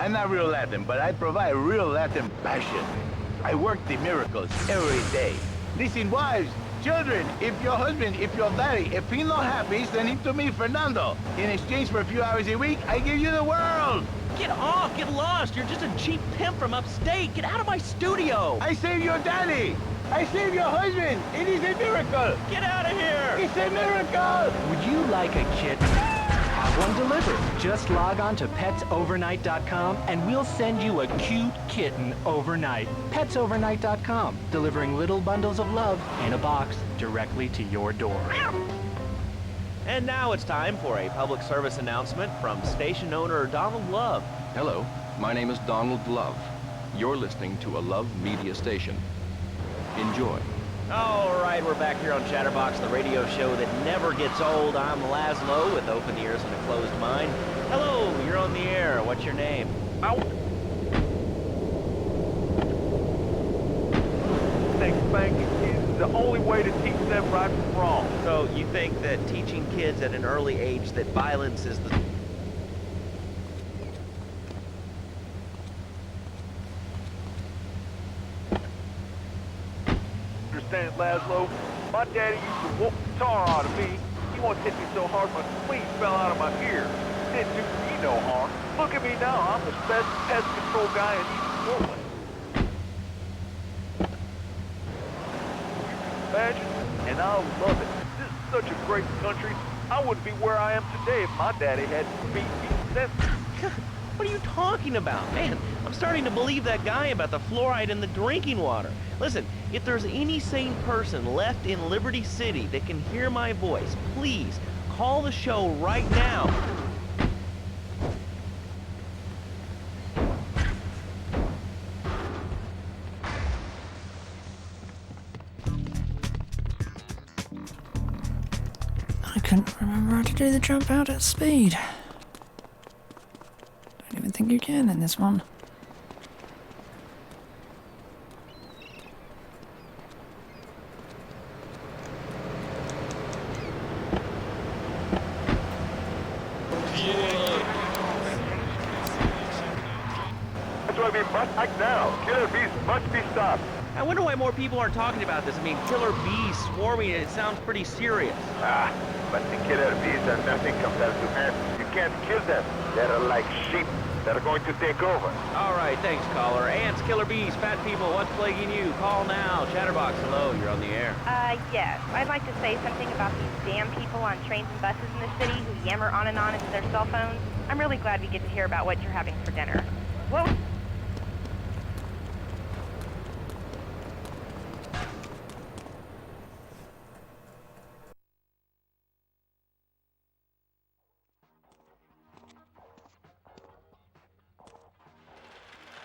R: I'm not real Latin, but I provide real Latin passion. I work the miracles every day. Listen, wives, children, if your husband, if your daddy, if he's not happy, send him to me, Fernando. In exchange for a few hours a week, I give you the world.
G: Get off! Get lost! You're just a cheap pimp from upstate! Get out of my studio!
R: I saved your daddy! I saved your husband! It is a miracle!
G: Get out of here!
R: It's a miracle!
F: Would you like a kitten? Have one delivered. Just log on to petsovernight.com and we'll send you a cute kitten overnight. Petsovernight.com, delivering little bundles of love in a box directly to your door.
G: And now it's time for a public service announcement from station owner Donald Love.
Q: Hello, my name is Donald Love. You're listening to a Love Media station. Enjoy.
G: All right, we're back here on Chatterbox, the radio show that never gets old. I'm Laszlo with open ears and a closed mind. Hello, you're on the air. What's your name?
C: Spanking kids is the only way to teach them right from wrong.
G: So you think that teaching kids at an early age that violence is the...
C: Understand, Laszlo? My daddy used to whoop the tar out of me. He once hit me so hard my spleen fell out of my ear. Didn't do me no harm. Look at me now. I'm the best pest control guy in East Portland. Imagine, and I love it. This is such a great country. I wouldn't be where I am today if my daddy hadn't beat me senseless.
G: What are you talking about? Man, I'm starting to believe that guy about the fluoride in the drinking water. Listen, if there's any sane person left in Liberty City that can hear my voice, please call the show right now.
A: I couldn't remember how to do the jump out at speed. Don't even think you can in this one.
C: That's what I mean, must act now. Killer bees must be stopped.
G: I wonder why more people aren't talking about this. I mean, killer bees swarming, it sounds pretty serious.
C: But the killer bees are nothing compared to men. You can't kill them. They're like sheep. They're going to take over.
G: All right, thanks, caller. Ants, killer bees, fat people, what's plaguing you? Call now. Chatterbox, hello, you're on the air.
N: Yes. I'd like to say something about these damn people on trains and buses in the city who yammer on and on into their cell phones. I'm really glad we get to hear about what you're having for dinner. Whoa.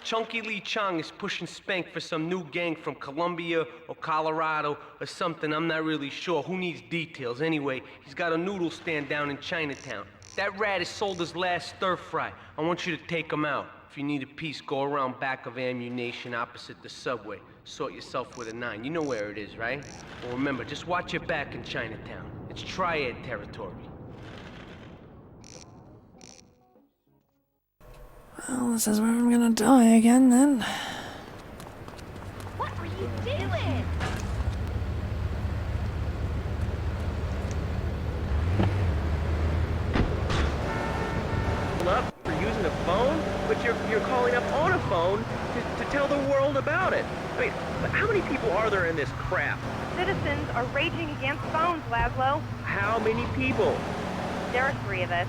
D: Chunky Lee Chong is pushing Spank for some new gang from Colombia or Colorado or something, I'm not really sure. Who needs details? Anyway, he's got a noodle stand down in Chinatown. That rat has sold his last stir-fry. I want you to take him out. If you need a piece, go around back of Ammunition opposite the subway. Sort yourself with a 9. You know where it is, right? Well, remember, just watch your back in Chinatown. It's Triad territory.
A: Well, this is where I'm gonna die again, then.
U: What are you doing?
G: Up for using a phone, but you're calling up on a phone to tell the world about it. I mean, how many people are there in this crap?
N: Citizens are raging against phones, Laszlo.
G: How many people?
N: There are 3 of us.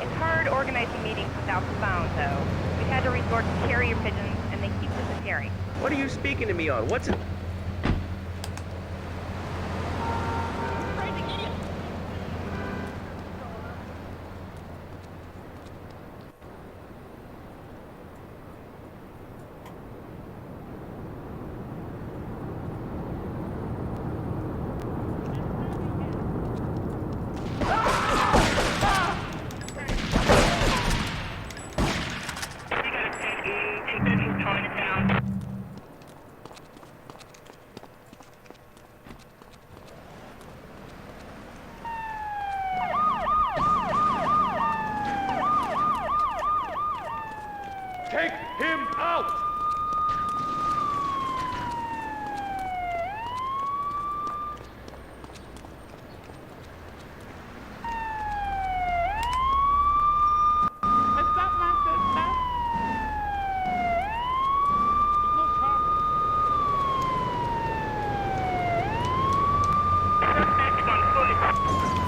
N: It's hard organizing meetings without the phone, though. We've had to resort to carrier pigeons, and they keep disappearing.
G: What are you speaking to me on? What's it?
C: Take him out!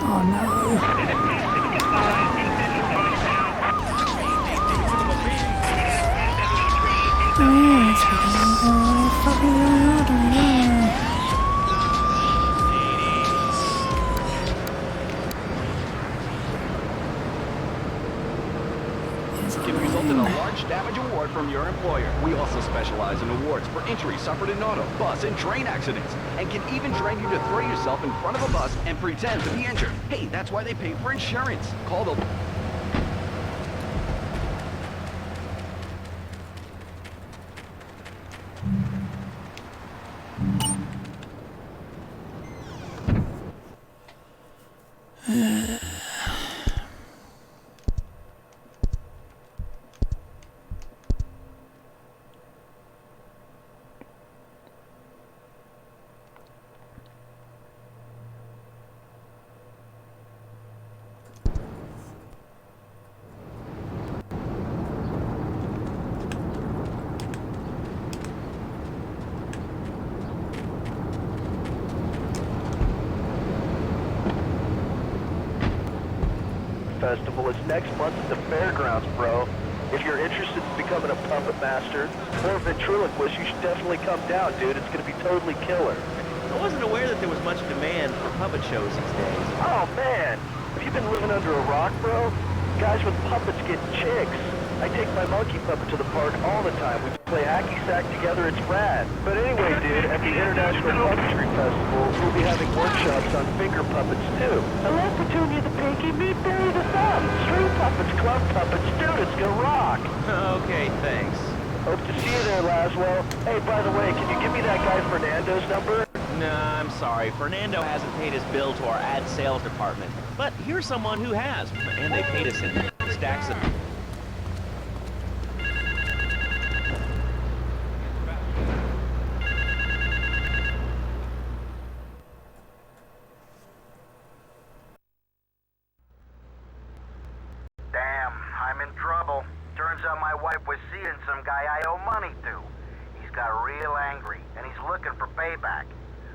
A: Oh no. Oh, it's fucking out, I know.
Q: from your employer. We also specialize in awards for injuries suffered in auto, bus, and train accidents, and can even train you to throw yourself in front of a bus and pretend to be injured. Hey, that's why they pay for insurance. Call the...
C: Festival is next month at the fairgrounds, bro. If you're interested in becoming a puppet master or ventriloquist, you should definitely come down, dude. It's gonna be totally killer.
G: I wasn't aware that there was much demand for puppet shows these days.
C: Oh man, have you been living under a rock, bro? Guys with puppets get chicks. I take my monkey puppet to the park all the time. We play hacky sack together, it's rad. But anyway, dude, at the International Puppetry Festival, we'll be having workshops on finger puppets too. Hello, Petunia the Pinky, meet Barry the Thumb. String puppets, club puppets, dude, it's gonna rock.
G: Okay, thanks.
C: Hope to see you there, Laswell. Hey, by the way, can you give me that guy Fernando's number?
G: Nah, I'm sorry. Fernando hasn't paid his bill to our ad sales department. But here's someone who has, and they paid us in stacks of...
L: Damn, I'm in trouble. Turns out my wife was seeing some guy I owe money to. He's got real angry, and he's looking for payback.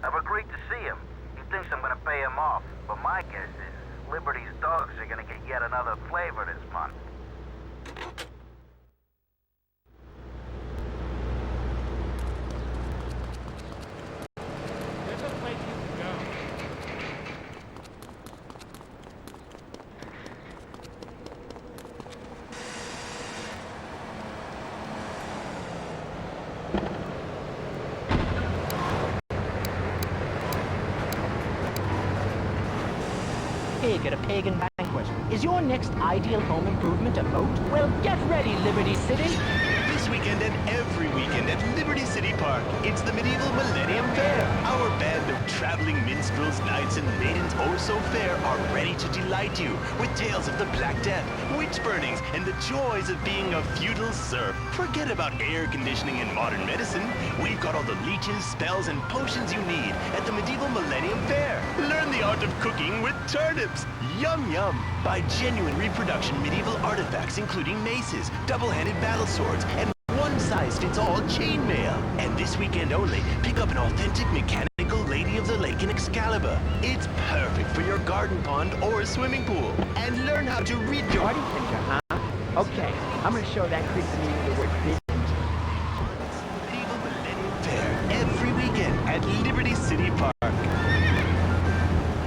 L: I've agreed to see him. He thinks I'm gonna pay him off, but my guess is Liberty's dogs are gonna get yet another flavor this month.
P: There's a place you can go.
F: Pig at a pagan banquet. Is your next ideal home improvement a boat? Well, get ready, Liberty City.
B: This weekend and every weekend at Liberty City Park, it's the Medieval Millennium Fair. Our band of traveling minstrels, knights, and maidens oh so fair are ready to delight you with tales of the Black Death, witch burnings, and the joys of being a feudal serf. Forget about air conditioning and modern medicine. We've got all the leeches, spells, and potions you need at the Medieval Millennium Fair. Learn the art of cooking with turnips. Yum yum. Buy genuine reproduction medieval artifacts including maces, double-handed battle swords, and one-size-fits-all chainmail. And this weekend only, pick up an authentic mechanical Lady of the Lake in Excalibur. It's perfect for your garden pond or swimming pool. And learn how to read your...
F: Party picture, huh? Okay, I'm gonna show that creep the meaning of the word business.
B: Medieval Millennium Fair every weekend at Liberty City Park.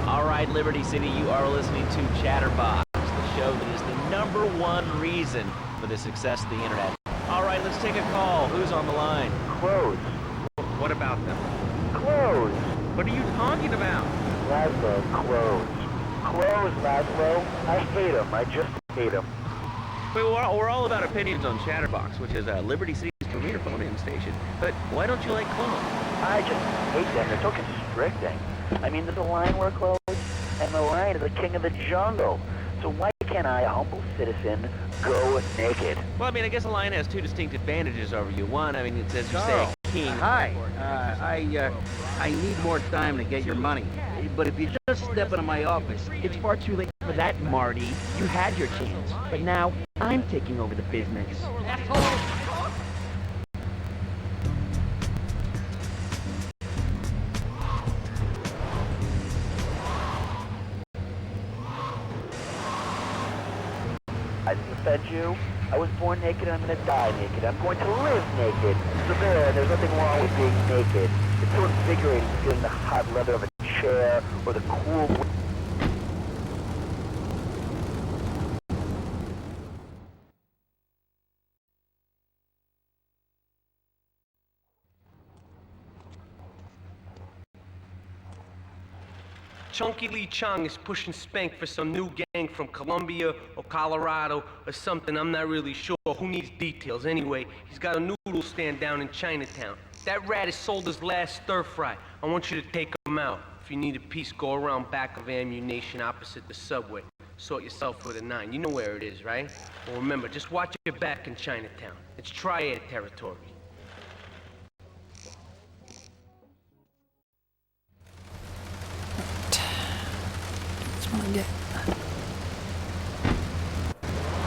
G: All right, Liberty City, you are listening to Chatterbox, the show that is the #1 reason for the success of the internet. All right, let's take a call. Who's on the line?
C: Clothes.
G: What about them?
C: Clothes.
G: What are you talking about?
C: Laszlo, clothes. Clothes, Laszlo. I hate them. I just hate them.
G: Wait, we're all about opinions on Chatterbox, which is Liberty City's premier phone-in station. But why don't you like clothes?
C: I just hate them. They're so constricting. I mean, there's a line where clothes, and the lion is the king of the jungle. So why can't I, a humble citizen, go naked?
G: Well, I mean, I guess a lion has two distinct advantages over you. One, I mean, it says you say a king.
W: Hi. I need more time to get your money. But if you just step into my office...
F: It's far too late for that, Marty. You had your chance. But now, I'm taking over the business.
C: I didn't offend you. I was born naked and I'm gonna die naked. I'm going to live naked. So there's nothing wrong with being naked. It's so invigorating feeling the hot leather of a chair or the cool
D: Chunky Lee Chong is pushing spank for some new gang from Colombia or Colorado or something. I'm not really sure. Who needs details? Anyway, he's got a noodle stand down in Chinatown. That rat has sold his last stir fry. I want you to take him out. If you need a piece, go around back of Ammunition opposite the subway. Sort yourself with a 9. You know where it is, right? Well, remember, just watch your back in Chinatown. It's triad territory.
A: That's what I get.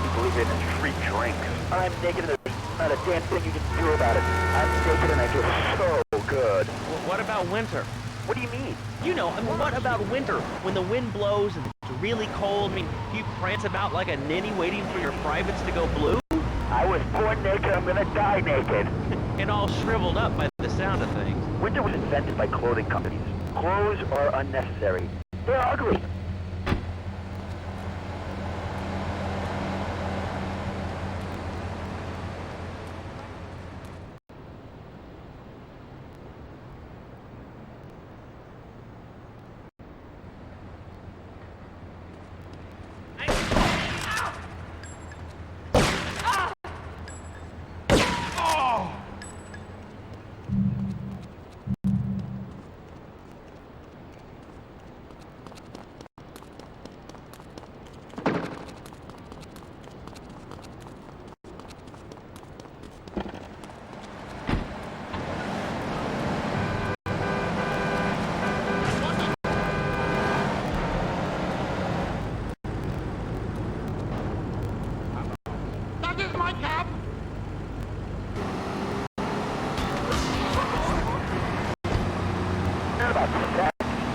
H: You believe it, it's free drinks. I'm naked and there's not a damn thing you can do about it. I'm naked and I feel so good.
G: What about winter?
H: What do you mean?
G: You know, I mean, what about winter? When the wind blows and it's really cold, I mean, you prance about like a ninny waiting for your privates to go blue?
H: I was born naked, I'm gonna die naked.
G: And all shriveled up by the sound of things.
H: Winter was invented by clothing companies. Clothes are unnecessary. They're ugly.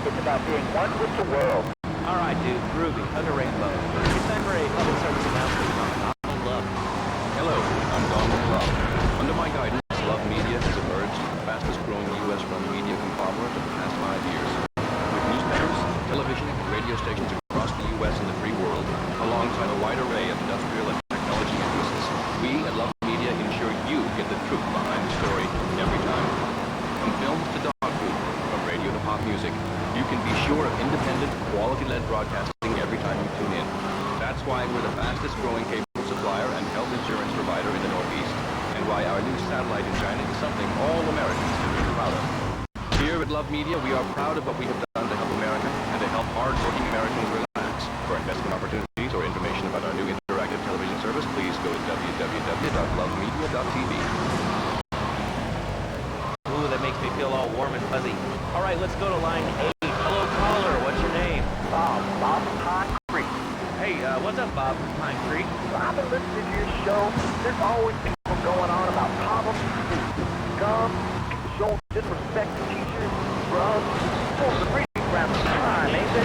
H: It's about being one with the world.
G: All right, dude, groovy, under rainbow. It's time for a public service announcement on Love.
Q: Hello, I'm Donald Trump. Under my guidance, Love Media has emerged as the fastest growing U.S.-run media conglomerate of the past 5 years. With newspapers, television, and radio stations across the U.S. and the free world, alongside a wide array of industrial and technology interests, we at Love Media ensure you get the truth behind the story every time. From films to dog food, from radio to pop music, you can be sure of independent, quality-led broadcasting every time you tune in. That's why we're the fastest growing cable supplier and health insurance provider in the Northeast, and why our new satellite in China is something all Americans can be proud of. Here at Love Media, we are proud of what we have done to help America and to help hard-working Americans relax. For investment opportunities or information about our new interactive television service, please go to www.lovemedia.tv.
G: Ooh, that makes me feel all warm and fuzzy. All right, let's go to line 8. Hello, caller. What's your name?
H: Bob from Pine Creek.
G: Hey, what's up, Bob from Pine Creek?
H: I've been listening to your show. There's always people going on about problems, scum, people showing disrespect to teachers, drugs. Folks are really around the time, ain't they?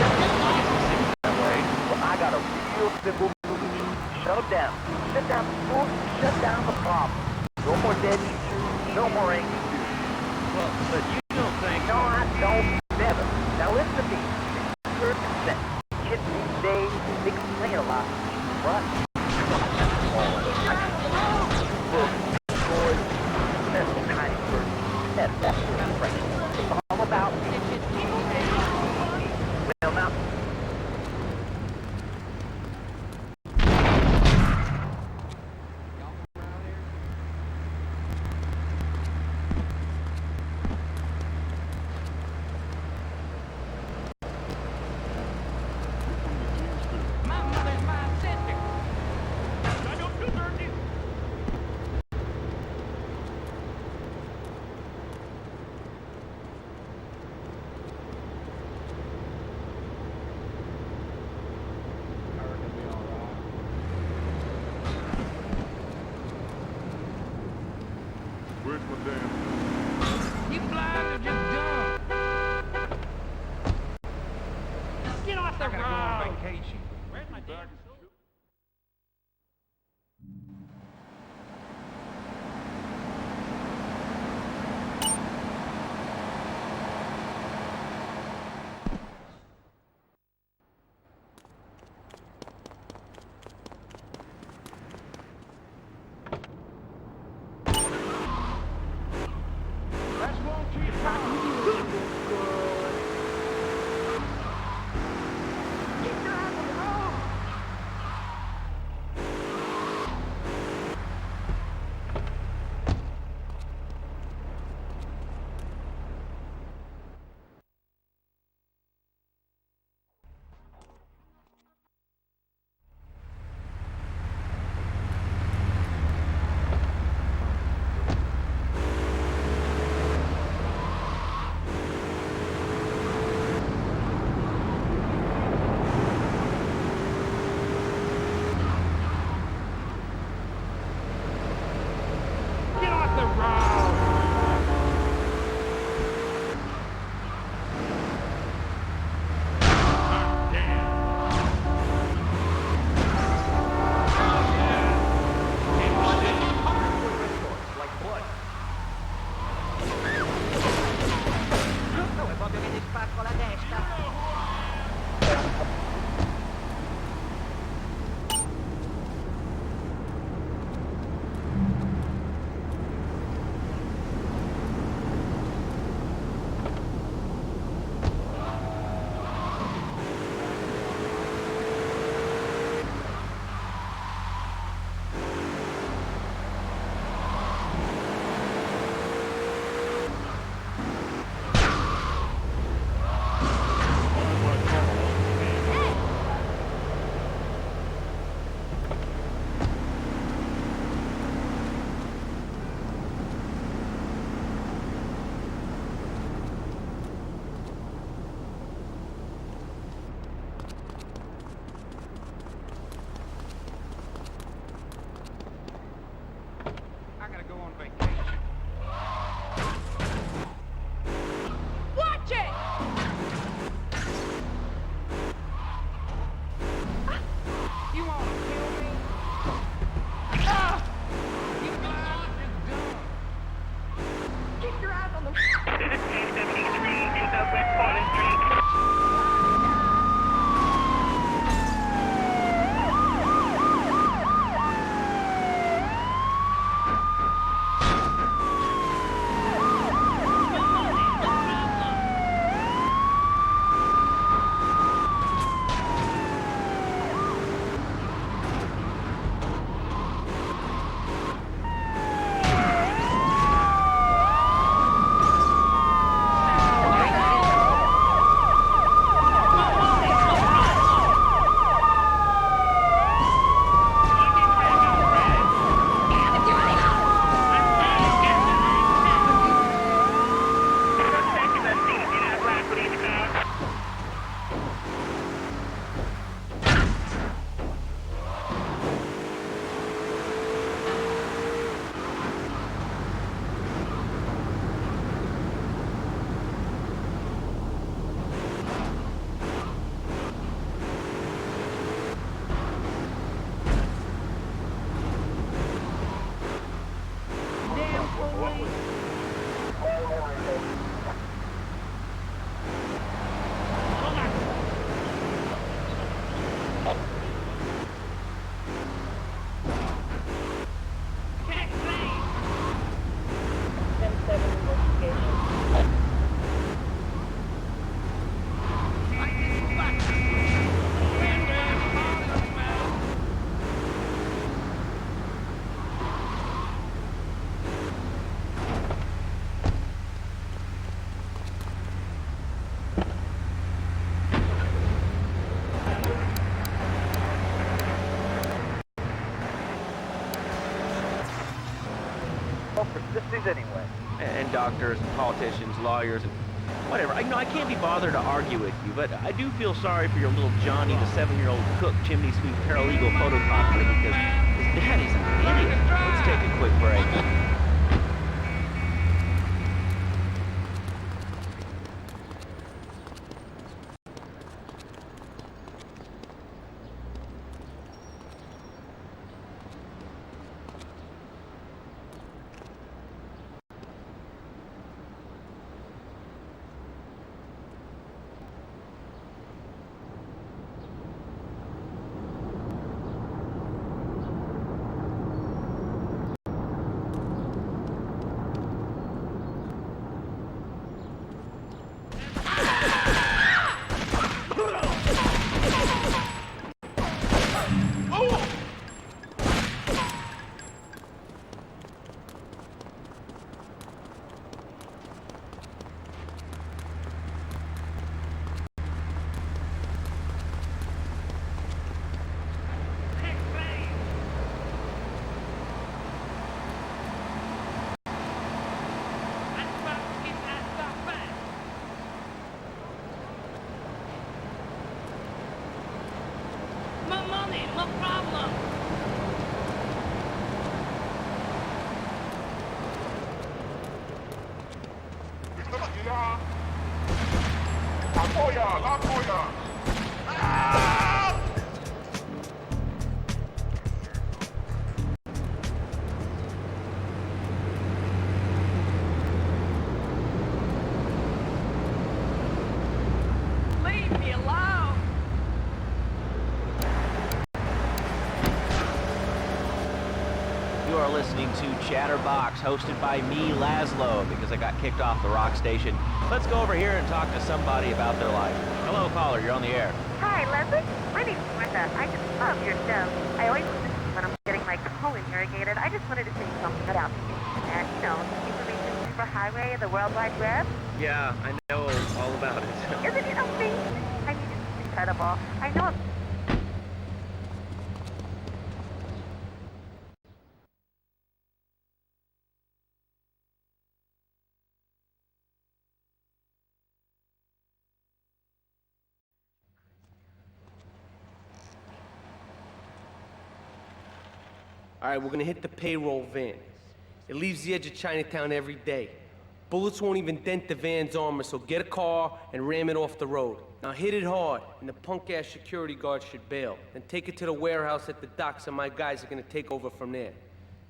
G: That way.
H: Well, I got a real simple solution. Shut them down. Shut down the school. Shut down the problem. No more dead teachers. No more angry students.
G: Well, but you don't think...
H: No, I don't. Never. Now listen to me. 100%. Kids these days, they complain a lot. But... Books, toys, that's the kind of person. That's right. It's all about... Well, now...
C: for sissies anyway.
G: And doctors, and politicians, lawyers, and whatever. I can't be bothered to argue with you, but I do feel sorry for your little Johnny, the 7-year-old cook, chimney sweep, paralegal photocopier, because his daddy's an idiot. Let's take a quick break.
N: Leave me alone!
G: You are listening to Chatterbox, hosted by me, Laszlo, because I got kicked off the rock station. Let's go over here and talk to somebody about their life. Hello, caller, you're on the air.
N: Hi, Leslie. My name's Brenda. I just love your show. I always listen when I'm getting my colon irrigated. I just wanted to say something about the internet. You know, information superhighway of the World Wide Web.
G: Yeah, I know all about it.
N: Isn't it amazing? I mean, it's incredible. I know.
D: All right, we're gonna hit the payroll van. It leaves the edge of Chinatown every day. Bullets won't even dent the van's armor, so get a car and ram it off the road. Now hit it hard, and the punk-ass security guard should bail. Then take it to the warehouse at the docks, and my guys are gonna take over from there.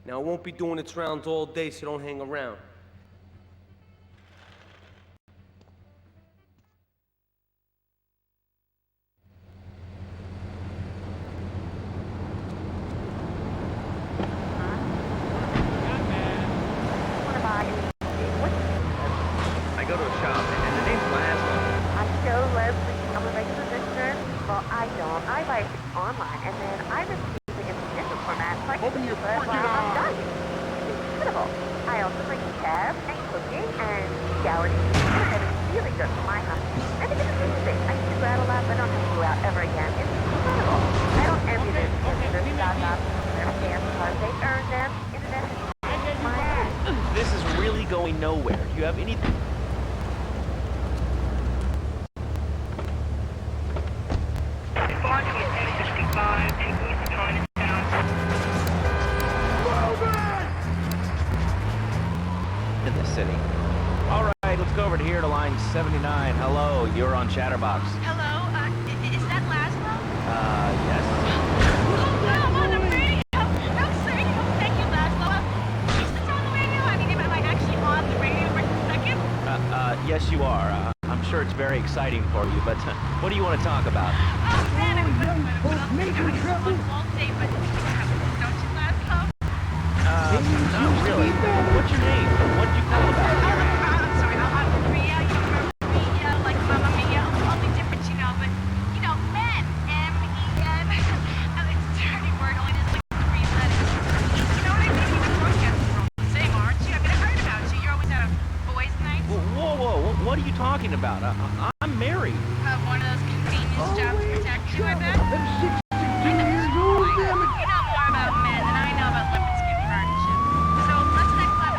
D: Now, it won't be doing its rounds all day, so don't hang around.
G: I go to a shop, and the name's Laszlo.
N: I'm so Leslie. I'm a regular visitor. Well, I don't. I buy it online, and then I just use it in the digital format, so I can see it while I'm done. It's incredible. I also bring cabs and cooking and reality. Internet is really good for my house. I think it's amazing. I can go out a lot, but I don't have to go out ever again. It's incredible. I don't envy this visitor stock ops from their fans because they earn them. Internet is my ass.
G: This is really going nowhere. Do you have anything? In the city. All right, let's go over to here to line 79. Hello, you're on Chatterbox.
O: Hello, is that Laszlo?
G: Yes.
O: Oh, I'm on the radio! No, sir, thank you, Laszlo. Is this on the radio? I mean, am I actually on the radio for a second?
G: Yes, you are. I'm sure it's very exciting for you, but what do you want to talk about?
O: Oh, man, I was making trouble all day, but don't you, Laszlo?
G: Not really. What's your name? What did you call about?
O: I'm sorry, I'm Maria. You don't remember Maria, like Mamma Mia? Only different, you know, but, you know, men. M-E-N. It's a dirty word, only there's like 3 letters. You know what I mean? Even broadcasters are all the same, aren't you? I mean, I heard about you. You're always at a boys' night.
G: Whoa, what are you talking about? I'm married.
O: One of those convenience jobs to protect you, I bet? You know more about men than I know about lemon skin furniture. So let's next time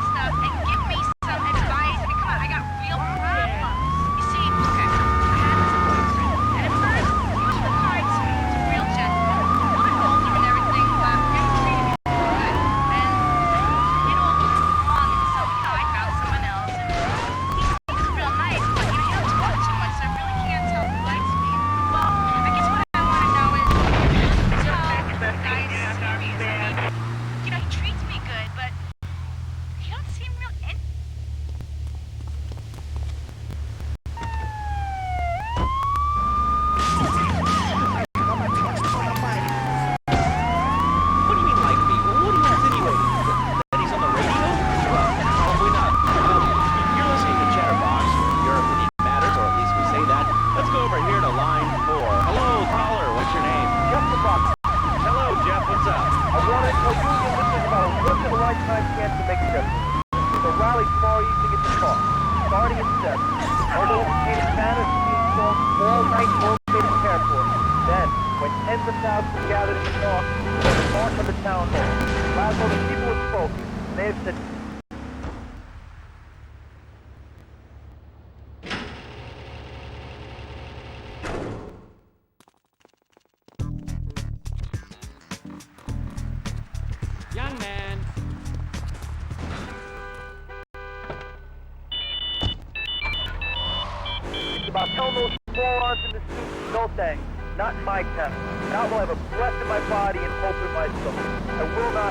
C: town hall. Laszlo, the people have spoken. They have said...
F: Young man.
C: It's about telling those morons in the suits, no thanks. Not in my town. Now will have a breath in my body and hope in my soul.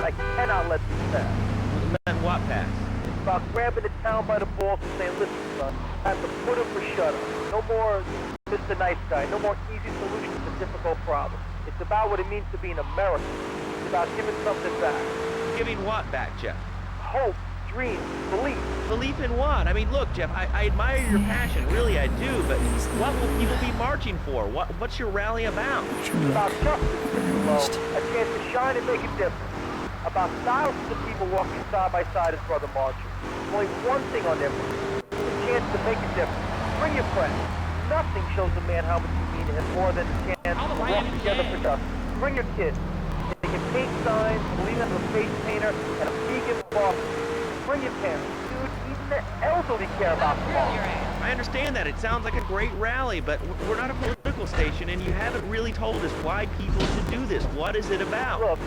C: I cannot let this pass.
G: Then what pass?
C: It's about grabbing the town by the balls and saying, listen, son, I have to put him for shut up. No more Mr. Nice Guy. No more easy solutions to difficult problems. It's about what it means to be an American. It's about giving something back.
G: Giving what back, Jeff?
C: Hope, dreams, belief.
G: Belief in what? I mean, look, Jeff, I admire your passion, really I do, but what will people be marching for? What's your rally about?
C: It's about justice, Lo, a chance to shine and make a difference. About thousands of people walking side by side as brother marchers. Only one thing on their mind, a chance to make a difference. Bring your friends. Nothing shows a man how much you mean to him more than the chance to walk together for justice. Bring your kids. They can paint signs, believe in a face painter, and a vegan boss. Bring your parents. Dude, even the elderly care about tomorrow.
G: I understand that. It sounds like a great rally, but we're not a political station, and you haven't really told us why people should do this. What is it about?
C: Look,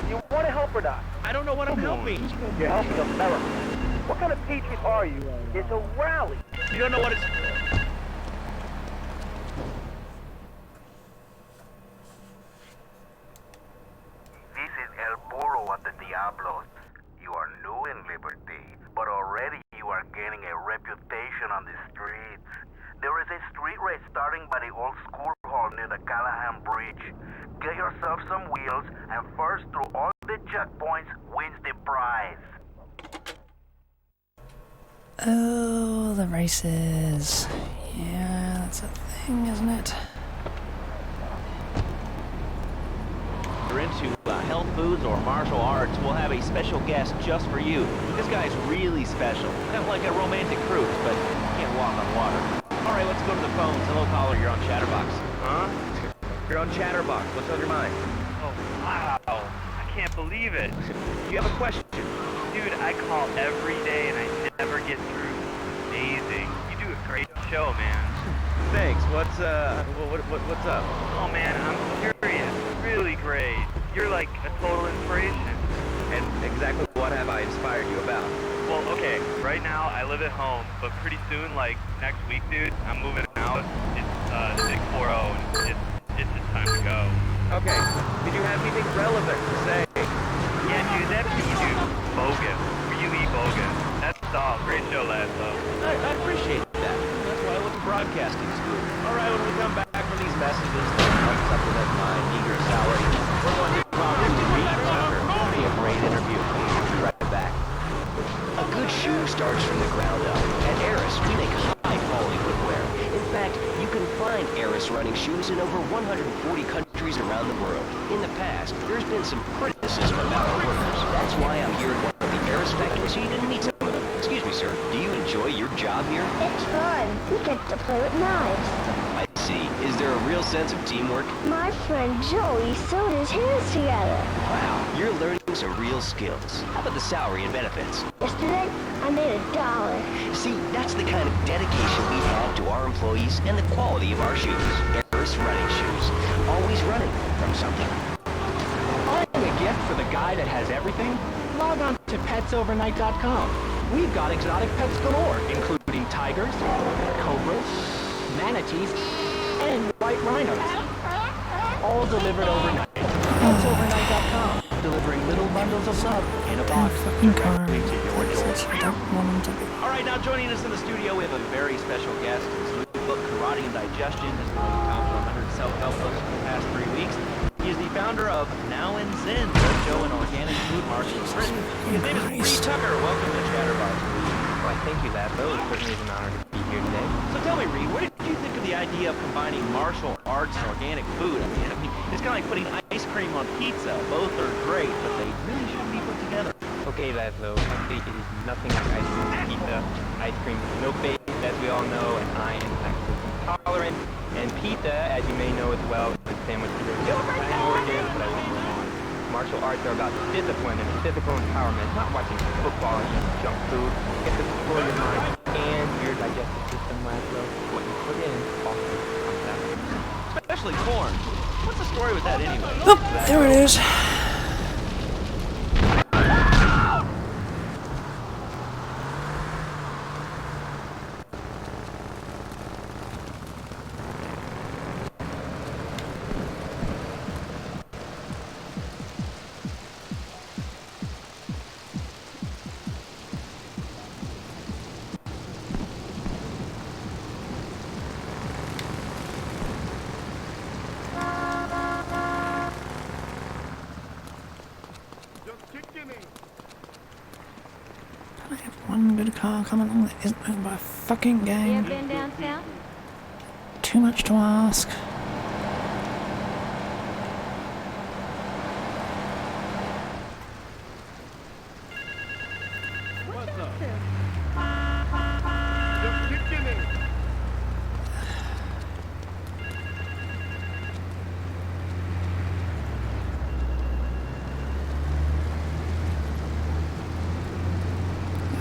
C: you want to help or not?
G: I don't know what I'm helping.
C: You're helping America. What kind of patriot are you? It's a rally.
G: You don't know what it's...
L: This is El Burro at the Diablos. You are new in Liberty, but already you are gaining a reputation on the streets. There is a street race starting by the old school hall near the Callahan Bridge. Get yourself some wheels, and first through all the checkpoints wins the prize.
A: Oh, the races. Yeah, that's a thing, isn't it?
G: If you're into health foods or martial arts, we'll have a special guest just for you. This guy's really special. Kind of like a romantic cruise, but can't walk on water. All right, let's go to the phones. Hello, caller. You're on Chatterbox.
I: Huh?
G: You're on Chatterbox. What's on your mind?
I: Oh, wow. I can't believe it.
G: You have a question?
I: Dude, I call every day and I never get through. Amazing. You do a great show, man.
G: Thanks. What's up?
I: Oh, man, I'm curious. Really great. You're like a total inspiration.
G: And exactly what have I inspired you about?
I: Well, okay, right now I live at home, but pretty soon, like next week, dude, I'm moving out. It's the big 4-0, and it's just time to go.
G: Okay, did you have anything relevant to say?
I: Yeah, dude, that you do bogus. Really bogus. That's all. Great show, lads, though.
G: I appreciate that. That's why I went to broadcasting school. All right, when we come back from these messages that help supplement my meager salary, we're going to talk to Pete Tucker. It'll be a great interview. We'll be right back.
E: A good shoe starts from the ground up. At Eris, we make high-quality footwear. In fact, you can find Eris running shoes in over 140 countries around the world. In the past, there's been some criticism about our workers. That's why I'm here at one of the Eris factories so you can meet some of them. Excuse me, sir. Do you enjoy your job here?
J: It's fun. We get to play with knives.
E: I see. Is there a real sense of teamwork?
J: My friend Joey sewed his hands together.
E: Wow, you're learning some real skills. How about the salary and benefits?
J: Yesterday, I made $1.
E: See, that's the kind of dedication we have to our employees and the quality of our shoes. Eris running shoes. Always running from something.
F: Wanting a gift for the guy that has everything? Log on to petsovernight.com. We've got exotic pets galore, including tigers, cobras, manatees, and white rhinos. All delivered overnight. Petsovernight.com, delivering little bundles of love in a box directly to your door.
G: All right, now joining us in the studio, we have a very special guest. His new book, Karate and Digestion, has been on the top 100 self-help books for the past 3 weeks. He is the founder of Now and Zen, Dojo and Organic Food Market in Britain. His name is Pete Tucker. Welcome to Chatterbox.
P: Why, thank you, Laszlo. It certainly is an honor to be here today.
G: So tell me, Reed, what did you think of the idea of combining martial arts and organic food? I mean, it's kind of like putting ice cream on pizza. Both are great, but they really shouldn't be put together.
P: Okay, Laszlo, it is nothing like ice cream and pizza. Ice cream is milk-based, as we all know, and I am lactose intolerant. And pizza, as you may know as well, is sandwiched with organs, but I won't go on. Martial arts are about discipline and physical empowerment, not watching football and eating junk food. Get to explore your mind and your digestive system, Laszlo. What you put in also comes out.
G: Especially corn. What's the story with that anyway?
A: Oh, there it is. I have one good car coming along that isn't owned by a fucking
T: You
A: gang.
T: ever been down south?
A: Too much to ask.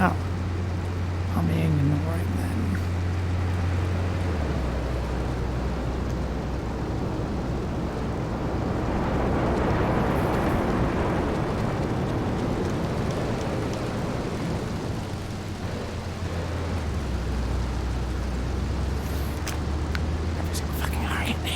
A: Oh, I'm being ignored then. There's a fucking hurry in there.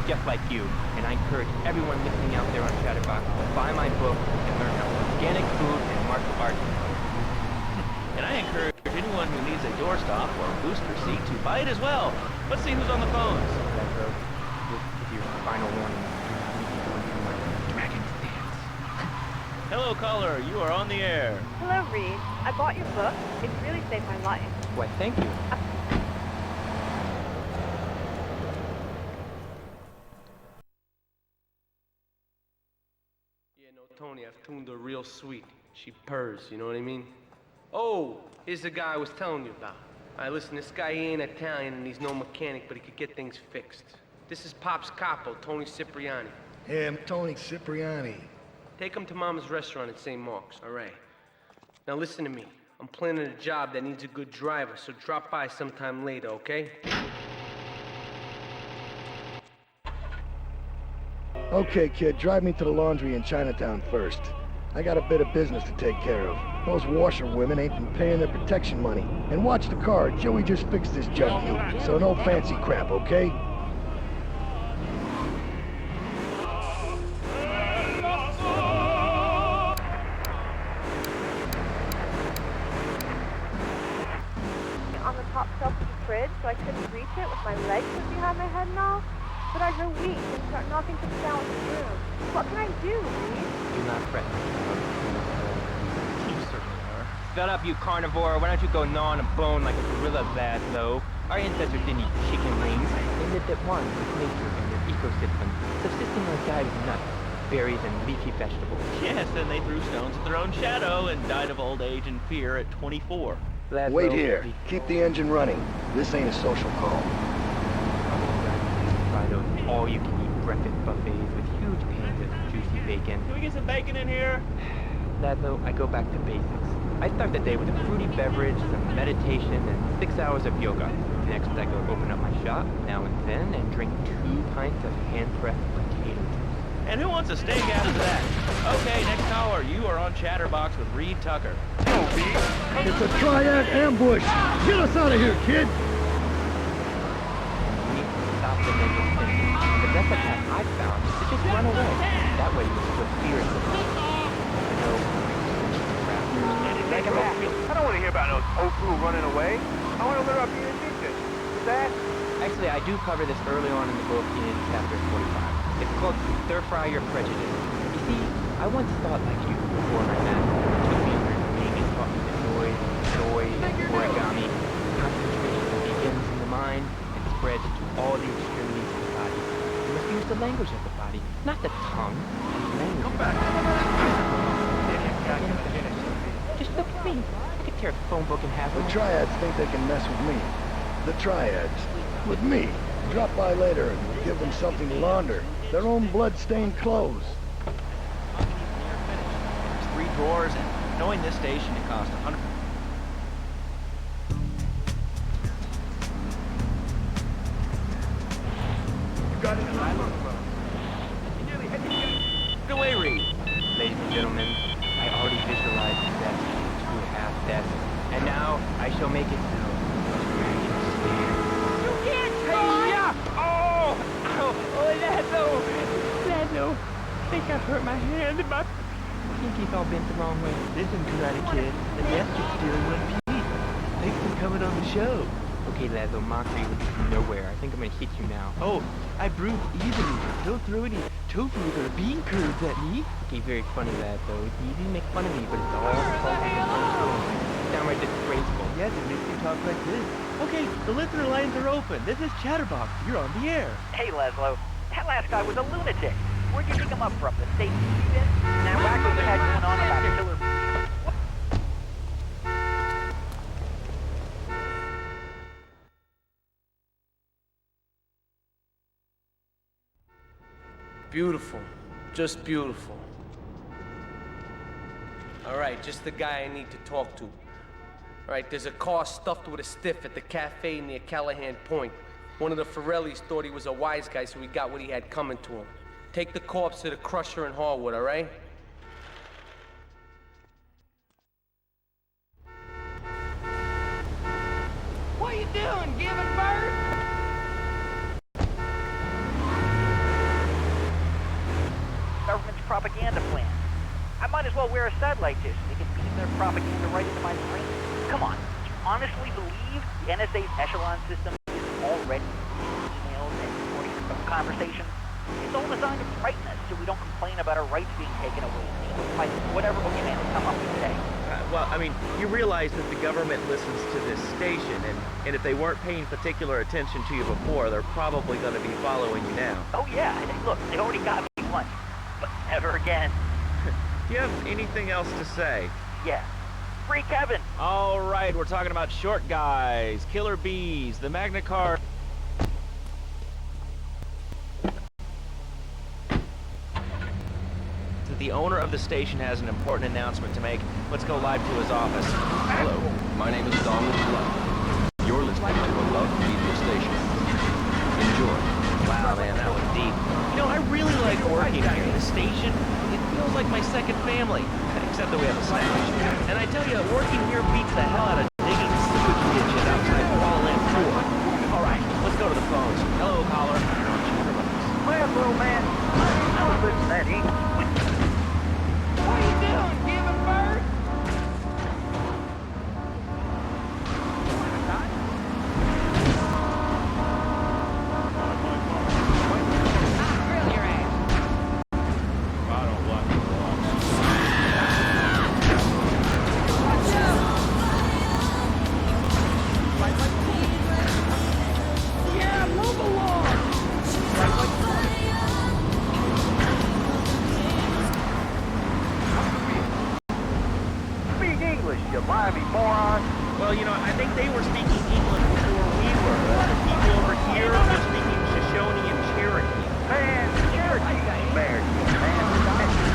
P: Just like you, and I encourage everyone listening out there on Chatterbox to buy my book and learn how organic food and martial arts.
G: And I encourage anyone who needs a doorstop or booster seat to buy it as well. Let's see who's on the phones.
P: With your final warning, Dragon's Dance.
G: Hello, caller. You are on the air.
N: Hello, Reed. I bought your book. It really saved my life.
P: Why, thank you.
D: Tony, I've tuned her real sweet. She purrs, you know what I mean? Oh, here's the guy I was telling you about. Alright, listen, this guy he ain't Italian and he's no mechanic, but he could get things fixed. This is Pop's capo, Tony Cipriani.
K: Hey, I'm Tony Cipriani.
D: Take him to Mama's restaurant at St. Mark's, alright? Now listen to me. I'm planning a job that needs a good driver, so drop by sometime later, okay?
K: Okay, kid, drive me to the laundry in Chinatown first. I got a bit of business to take care of. Those washerwomen ain't been paying their protection money. And watch the car, Joey just fixed this junkie, so no fancy crap, okay?
N: On the top shelf of the fridge, so I couldn't reach it with my legs put behind my head and all. But I grow weak and start knocking things down with the broom. What can I do, Reed?
P: Do not fret. You certainly are. Shut up, you carnivore. Why don't you go gnaw on a bone like a gorilla, Laszlo? Our ancestors didn't eat chicken wings. They lived at one with nature and their ecosystem, subsisting on a diet of nuts, berries, and leafy vegetables.
G: Yes, and they threw stones at their own shadow and died of old age and fear at 24.
P: Laszlo,
K: Wait here. Keep the engine running. This ain't a social call.
P: All-you-can-eat breakfast buffets with huge pans of juicy bacon.
G: Can we get some bacon in here?
P: Laszlo, I go back to basics. I start the day with a fruity beverage, some meditation, and 6 hours of yoga. Next, I go open up my shop, now and then, and drink 2 pints of hand-pressed potato juice.
G: And who wants a steak out of that? Okay, next caller, you are on Chatterbox with Reed Tucker.
K: It's a triad ambush! Get us out of here, kid!
P: We need to stop the mental thing. The best attack I've found is to just run away. That way you will put fear into them. I know.
C: Take him back. I don't want to hear about no old fool running away. I want to learn about being addicted. Is that?
P: Actually, I do cover this early on in the book in chapter 45. It's called Stir Fry Your Prejudice. You see, I once thought like you before my master took me under his wing and taught me the joy origami. Concentration begins in the mind and spreads to all the extremities of the body. You must use the language of the body, not the tongue. Come back. Just look at me. I could tear a phone book in half.
K: The Triads think they can mess with me. The Triads. With me. Drop by later and we'll give them something to launder. Their own blood-stained clothes.
G: There's 3 drawers, and knowing this station, it cost 100.
K: Got it.
G: Get away, Reed.
P: Ladies and gentlemen, I already visualized the death, 2.5 deaths, and now I shall make it so.
U: You can't
P: Hey-ya! Oh! Ow! Oh, Lazo! I think I've hurt my hand and my pinky's all bent the wrong way.
G: Listen, Karate Kid, the deaths are still in one piece. Thanks for coming on the show.
P: Okay, Lazo, mockery will get you nowhere. I think I'm gonna hit you now.
G: Oh, I brewed evenly. Don't throw any tofu or bean curds at me.
P: Okay, very funny, Lazo. It's easy to make fun of me, but it's all focused on downright disgraceful.
G: Yes, it makes you talk like this. Okay, the listener lines are open. This is Chatterbox. You're on the air.
H: Hey, Leslo. That last guy was a lunatic. Where'd you pick him up from? The state you in? Now, back what you had going on about killer...
D: Beautiful. Just beautiful. Alright, just the guy I need to talk to. Alright, there's a car stuffed with a stiff at the cafe near Callahan Point. One of the Forellis thought he was a wise guy, so he got what he had coming to him. Take the corpse to the Crusher in Harwood, alright?
U: What you doing, giving birth?
H: Government's propaganda plan. I might as well wear a satellite dish so they can beam their propaganda right into my brain. Come on, do you honestly believe the NSA's echelon system is already emails and recording of conversations? It's all designed to frighten us so we don't complain about our rights being taken away by whatever boogeyman will come up with today.
G: Well, I mean, you realize that the government listens to this station, and if they weren't paying particular attention to you before, they're probably going to be following you now.
H: Oh yeah, look, they already got me once, but never again.
G: Do you have anything else to say?
H: Yeah. Free Kevin!
G: All right, we're talking about short guys, killer bees, the Magna Carta. The owner of the station has an important announcement to make. Let's go live to his office.
Q: Hello, my name is Donald Love. You're listening to a Love Media station. Enjoy.
G: Wow, man, that was deep. You know, I really like working here. The station, it feels like my second family. Except that we have a sandwich. And I tell you, working here beats the hell out of digging sewage ditches outside Wall-In 4. All right, let's go to the phones. Hello, caller.
H: Well, little man, I was listening to that English.
U: What are you doing, giving birth?
G: Well, you know, I think they were speaking English before we were. The people over here were speaking Shoshone and Cherokee.
H: Man, Cherokee ain't American, man.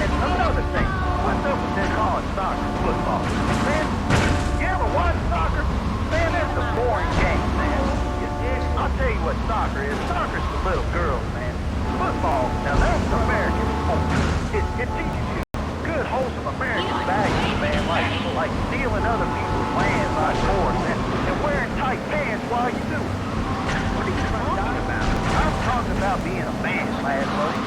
H: And another thing, what's up with them calling soccer football? Man, you ever watch soccer? Man, that's a boring game, man. I'll tell you what soccer is. Soccer's for little girls, man. Football, now that's American sport. It teaches you good, wholesome American values, man, like stealing other people's land by force and wearing tight pants while you do it. What are you talking about? I'm talking about being a man, lad buddy.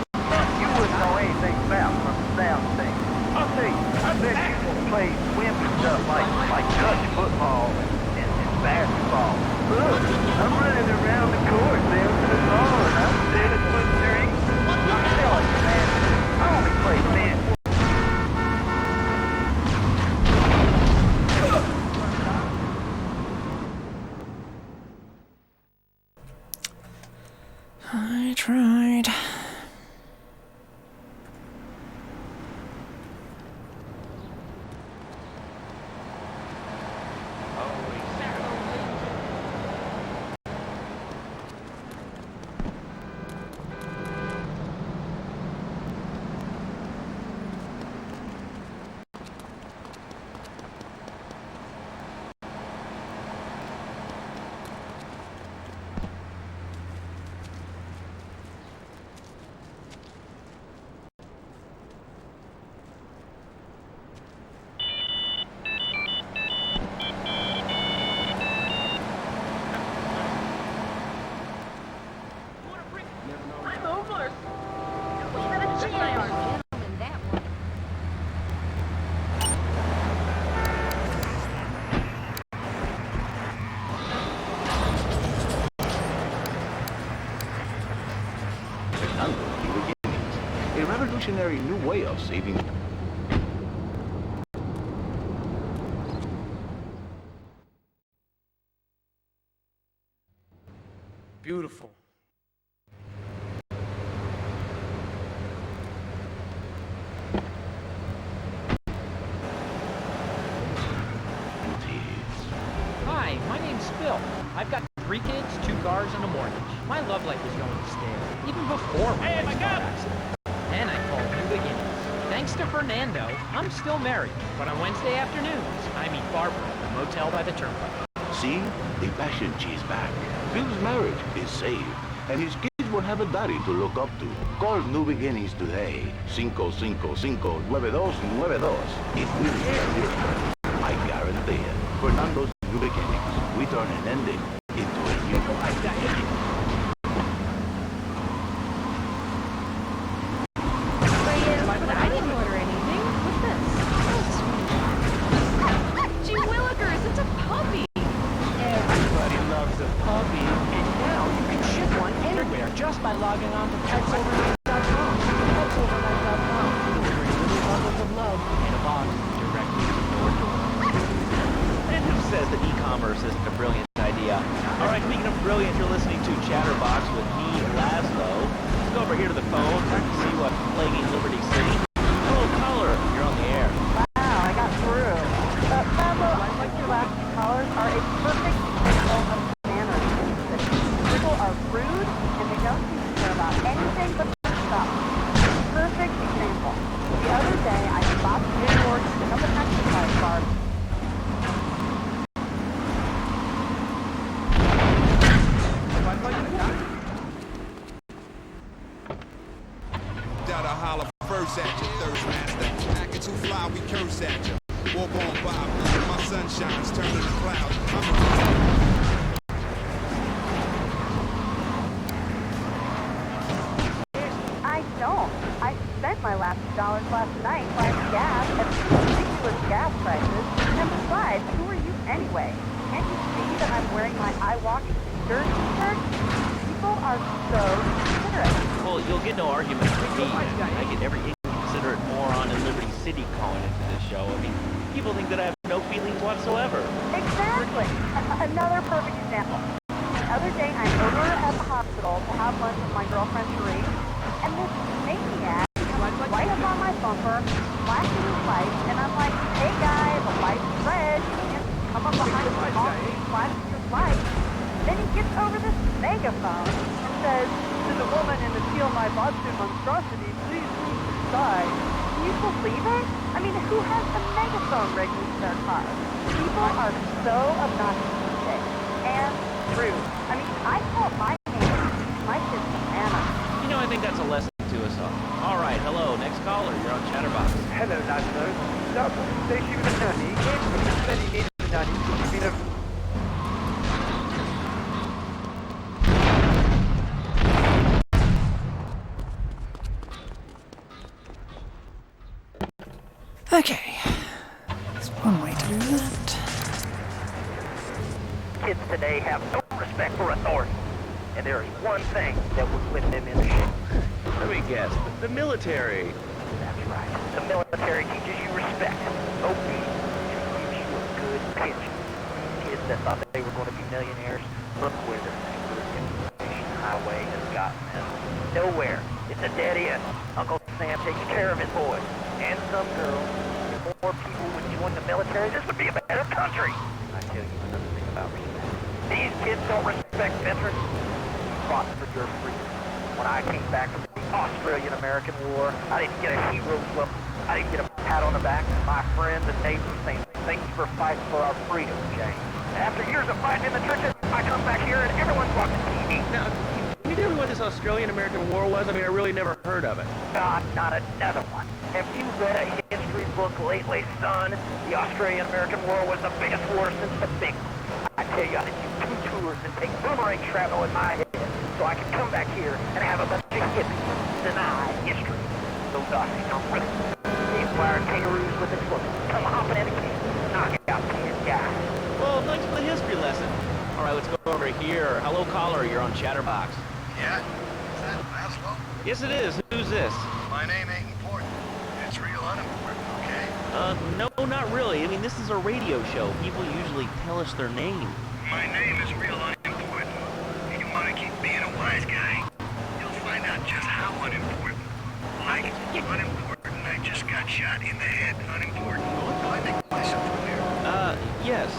H: You wouldn't know anything about from the sound of things. I'll tell you, I bet you can play wimpy stuff like touch football and basketball. Look, I'm running around the court there to the ball and I'm dead at putting their English. I'm telling you, man, I only play men.
R: revolutionary new way of saving.
D: Beautiful.
F: Hi, my name's Phil. I've got 3 kids, 2 cars, and a mortgage. My love life is going stale, even before my wife's car accident. Then I called New Beginnings. Thanks to Fernando, I'm still married. But on Wednesday afternoons, I meet Barbara at the motel by the turnpike.
R: See? The passion is back. Phil's marriage is saved, and his kids will have a daddy to look up to. Call New Beginnings today. 555-9292. It will be a miracle. I guarantee it. Fernando's New Beginnings. We turn an ending into a new life.
T: I didn't order anything. What's this? Gee willikers, it's a puppy.
F: Everybody loves a puppy. And now you can ship one anywhere just by logging on to petsovernight.com. Petsovernight.com. Delivering little bundles of love in a box directly to your door.
G: And who says that e-commerce isn't a brilliant idea? All right, speaking of brilliant, you're listening to Chatterbox with me, Laszlo. Let's go over here to the phone, try to see what's plaguing Liberty City. Hello, caller. You're on the air.
H: Wow, I got through. Pablo, I think your last two callers are a perfect example of manners. People are rude, and they don't seem to care about anything but stuff. Perfect example. The other day, I stopped in New York to pick up an exercise bar.
M: Down to holler first at you, third master. Acting too fly, we curse at you. Walk on by, my sunshine's turning to clouds.
H: I don't. I spent my last $2 last night buying gas at ridiculous gas prices. And besides, who are you anyway? Can't you see that I'm wearing my I Walk Easter t-shirt? People are so considerate.
G: Well, you'll get no argument from me. I get every inconsiderate moron in Liberty City calling into this show. I mean, people think that I have no feelings whatsoever.
H: Exactly. Another perfect example. The other day, I'm over at the hospital to have lunch with my girlfriend Cherie, and this maniac comes right up on my bumper, flashing his lights, and I'm like, hey guy, the light's red. You can't come up behind me, flashing your lights. Then he gets over this megaphone and says, to the woman in the Feel My Boston monstrosity, please move to the side. Can you believe it? I mean, who has a megaphone rigged into their car? People are so obnoxious these days. And rude. I mean, I call my neighbors, my kids, Anna.
G: You know, I think that's a lesson to us all. All right, hello, next caller. You're on Chatterbox.
C: Hello, Laszlo. Stop. They shoot a nanny. Then he needs a nanny. You mean a...
A: Okay. There's one way to do that.
H: Kids today have no respect for authority. And there is one thing that would whip them into shape.
G: Let me guess. The military.
H: That's right. The military teaches you respect, obedience, and gives you a good pension. Kids that thought they were going to be millionaires, look where their information highway has gotten them. Nowhere. It's a dead end. Uncle Sam takes care of his boys. And some girls. If more people would join the military, this would be a better country. I tell you another thing about respect. These kids don't respect veterans. You fought for your freedom. When I came back from the Australian-American War, I didn't get a hero's welcome. I didn't get a pat on the back from my friends and neighbors saying, thank you for fighting for our freedom, James. After years of fighting in the trenches, I come back here and everyone's watching TV.
G: Now, can you tell me what this Australian-American War was? I mean, I really never heard of it.
H: God, not another one. Have you read a history book lately, son? The Australian-American War was the biggest war since the Big One. I tell you, I did do 2 tours and take boomerang shrapnel in my head so I could come back here and have a bunch of hippies deny history. Those Aussies are really they inspired kangaroos with explosives, come hopping at a kid, knock out 10 guys.
G: Well, thanks for the history lesson. All right, let's go over here. Hello, caller. You're on Chatterbox.
S: Yeah? Is that Laszlo?
G: Yes, it is. Who's this?
S: My name ain't
G: No, not really. I mean, this is a radio show. People usually tell us their name.
L: My name is real unimportant. And you want to keep being a wise guy, you'll find out just how unimportant. Like, unimportant, I just got shot in the head. Unimportant. Do I make myself clear?
G: Yes.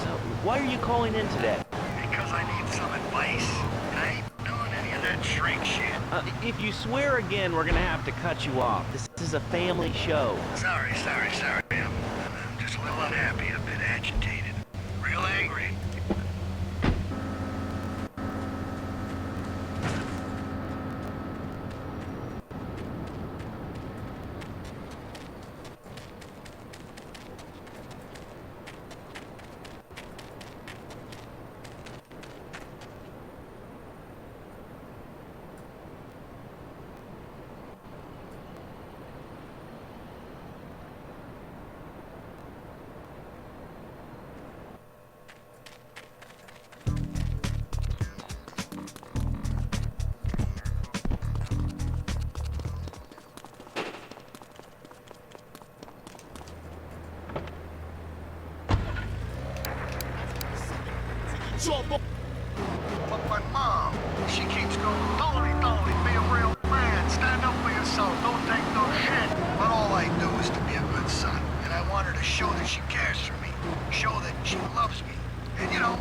G: Why are you calling in today?
L: Because I need some advice. And I ain't doing any of that shrink shit.
G: If you swear again, we're gonna have to cut you off. This is a family show.
L: Sorry. I'm just a little unhappy, a bit agitated. Real angry. But my mom, she keeps going, Tony, be a real man. Stand up for yourself. Don't take no shit. But all I do is to be a good son. And I want her to show that she cares for me. Show that she loves me. And, you know,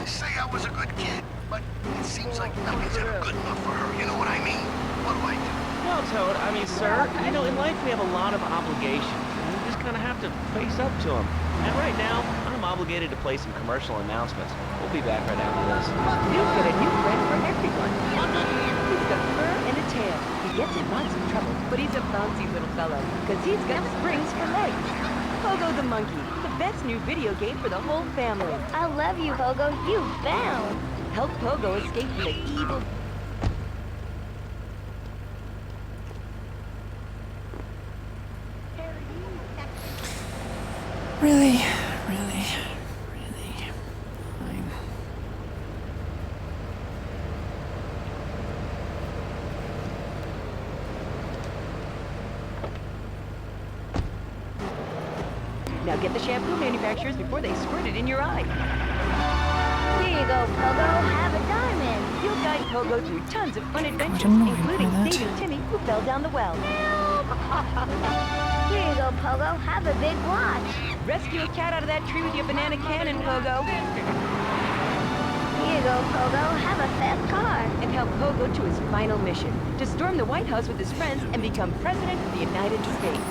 L: say I was a good kid. But it seems like nothing's ever good enough for her. You know what I mean? What do I do?
G: Well, Toad, I mean, sir, you know, in life we have a lot of obligations. And we just kind of have to face up to them. And right now, I'm obligated to play some commercial announcements. We'll be back right after this.
T: You've got a new friend for everyone. He's got fur and a tail. He gets in lots of trouble, but he's a bouncy little fellow, because he's got springs for legs. Pogo the Monkey, the best new video game for the whole family.
J: I love you, Pogo. You bound.
T: Help Pogo escape from the evil...
A: Really? Fine.
T: Now get the shampoo manufacturers before they squirt it in your eye.
J: Here you go, Pogo. Have a diamond.
T: You'll guide Pogo through tons of fun adventures, including saving Timmy, who fell down the well.
J: Here you go, Pogo. Have a big watch.
T: Rescue a cat out of that tree with your banana cannon, Pogo.
J: Here you go, Pogo. Have a fast car.
T: And help Pogo to his final mission, to storm the White House with his friends and become President of the United States.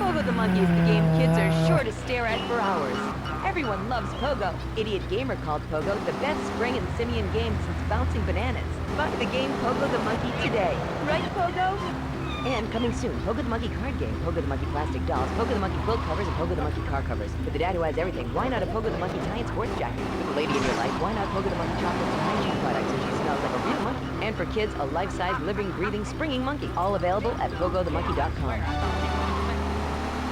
T: Pogo the Monkey is the game kids are sure to stare at for hours. Everyone loves Pogo. Idiot Gamer called Pogo the best spring and simian game since bouncing bananas. Buy the game Pogo the Monkey today. Right, Pogo? And coming soon, Pogo the Monkey card game, Pogo the Monkey plastic dolls, Pogo the Monkey quilt covers, and Pogo the Monkey car covers. For the dad who has everything, why not a Pogo the Monkey tie and sports jacket? For the lady in your life, why not Pogo the Monkey chocolate and hygiene products so she smells like a real monkey? And for kids, a life-size, living, breathing, springing monkey. All available at PogoTheMonkey.com.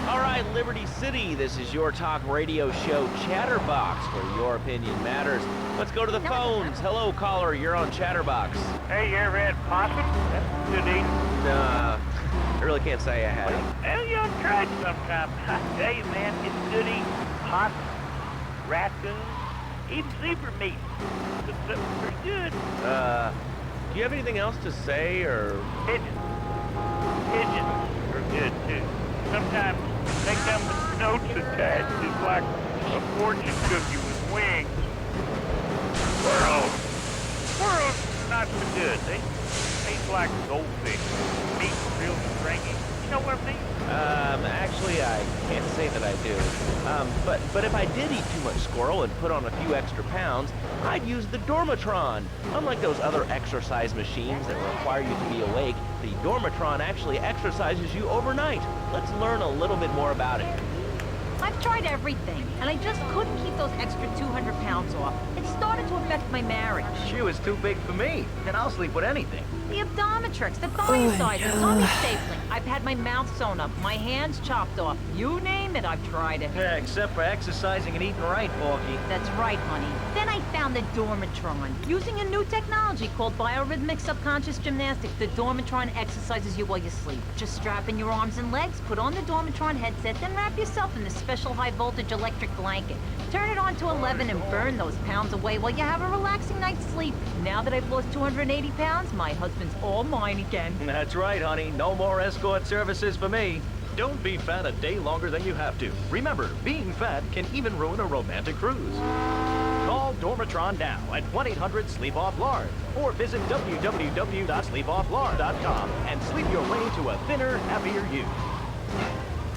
G: All right, Liberty City, this is your talk radio show Chatterbox, where your opinion matters. Let's go to the phones. Hello, caller, you're on Chatterbox.
I: Hey, you ever had possum? That's good eating.
G: I really can't say I had it.
I: Well, you ought to try it sometime. I tell you, man, it's good eating. Possum, raccoon, even zebra meat. It's pretty good.
G: Do you have anything else to say, or...?
I: Pigeons. Pigeons are good, too. Sometimes they come with notes attached, just like a fortune cookie with wings. Squirrels, not so good. They taste like goldfish. Meat real stringy. You know what I mean?
G: Actually, I can't say that I do. But if I did eat too much squirrel and put on a few extra pounds, I'd use the Dormatron. Unlike those other exercise machines that require you to be awake, the Dormatron actually exercises you overnight. Let's learn a little bit more about it.
U: I've tried everything, and I just couldn't keep those extra 200 pounds off. It started to affect my marriage.
W: She was too big for me, and I'll sleep with anything.
U: The Abdometrix, the thigh size, the tummy stapling. I've had my mouth sewn up, my hands chopped off. You name it, I've tried it.
W: Yeah, except for exercising and eating right, Porky.
U: That's right, honey. Then I found the Dormitron. Using a new technology called biorhythmic subconscious gymnastics, the Dormitron exercises you while you sleep. Just strap in your arms and legs, put on the Dormitron headset, then wrap yourself in the special high-voltage electric blanket. Turn it on to 11 and burn those pounds away while you have a relaxing night's sleep. Now that I've lost 280 pounds, my husband's all mine again.
W: That's right, honey. No more escort services for me.
F: Don't be fat a day longer than you have to. Remember, being fat can even ruin a romantic cruise. Call Dormitron now at 1-800-SLEEP-OFF-LARD or visit www.sleepofflard.com and sleep your way to a thinner, happier you.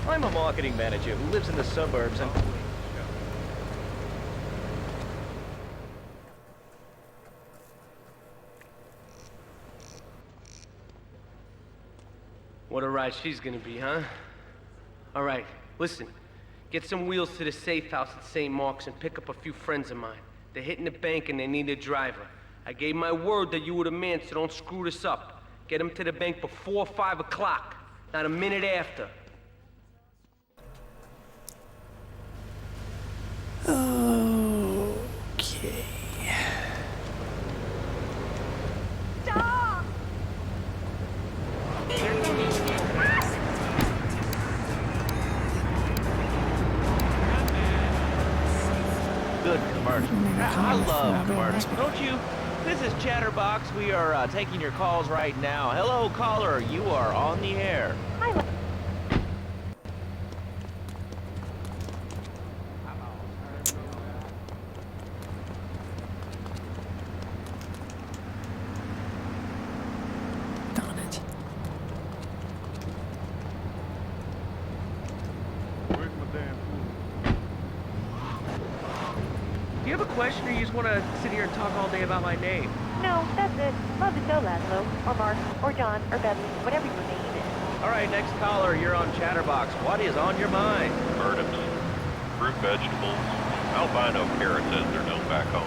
F: I'm a marketing manager who lives in the suburbs and...
D: What a ride she's gonna be, huh? All right, listen. Get some wheels to the safe house at St. Mark's and pick up a few friends of mine. They're hitting the bank and they need a driver. I gave my word that you were the man, so don't screw this up. Get them to the bank before 5 o'clock, not a minute after.
A: Okay.
U: Stop!
G: Good commercial. I love commercials. Don't you? This is Chatterbox. We are taking your calls right now. Hello, caller. You are on the air.
A: Darn it.
I: Where's my damn food?
G: Do you have a question, or you just want to sit here and talk all day about my name?
N: No, that's it. Love the show, Laszlo. Or Mark. Or John. Or Bentley. Whatever your name is.
G: All right, next caller. You're on Chatterbox. What is on your mind?
C: Turnips, fruit vegetables, albino carrots as they're known back home.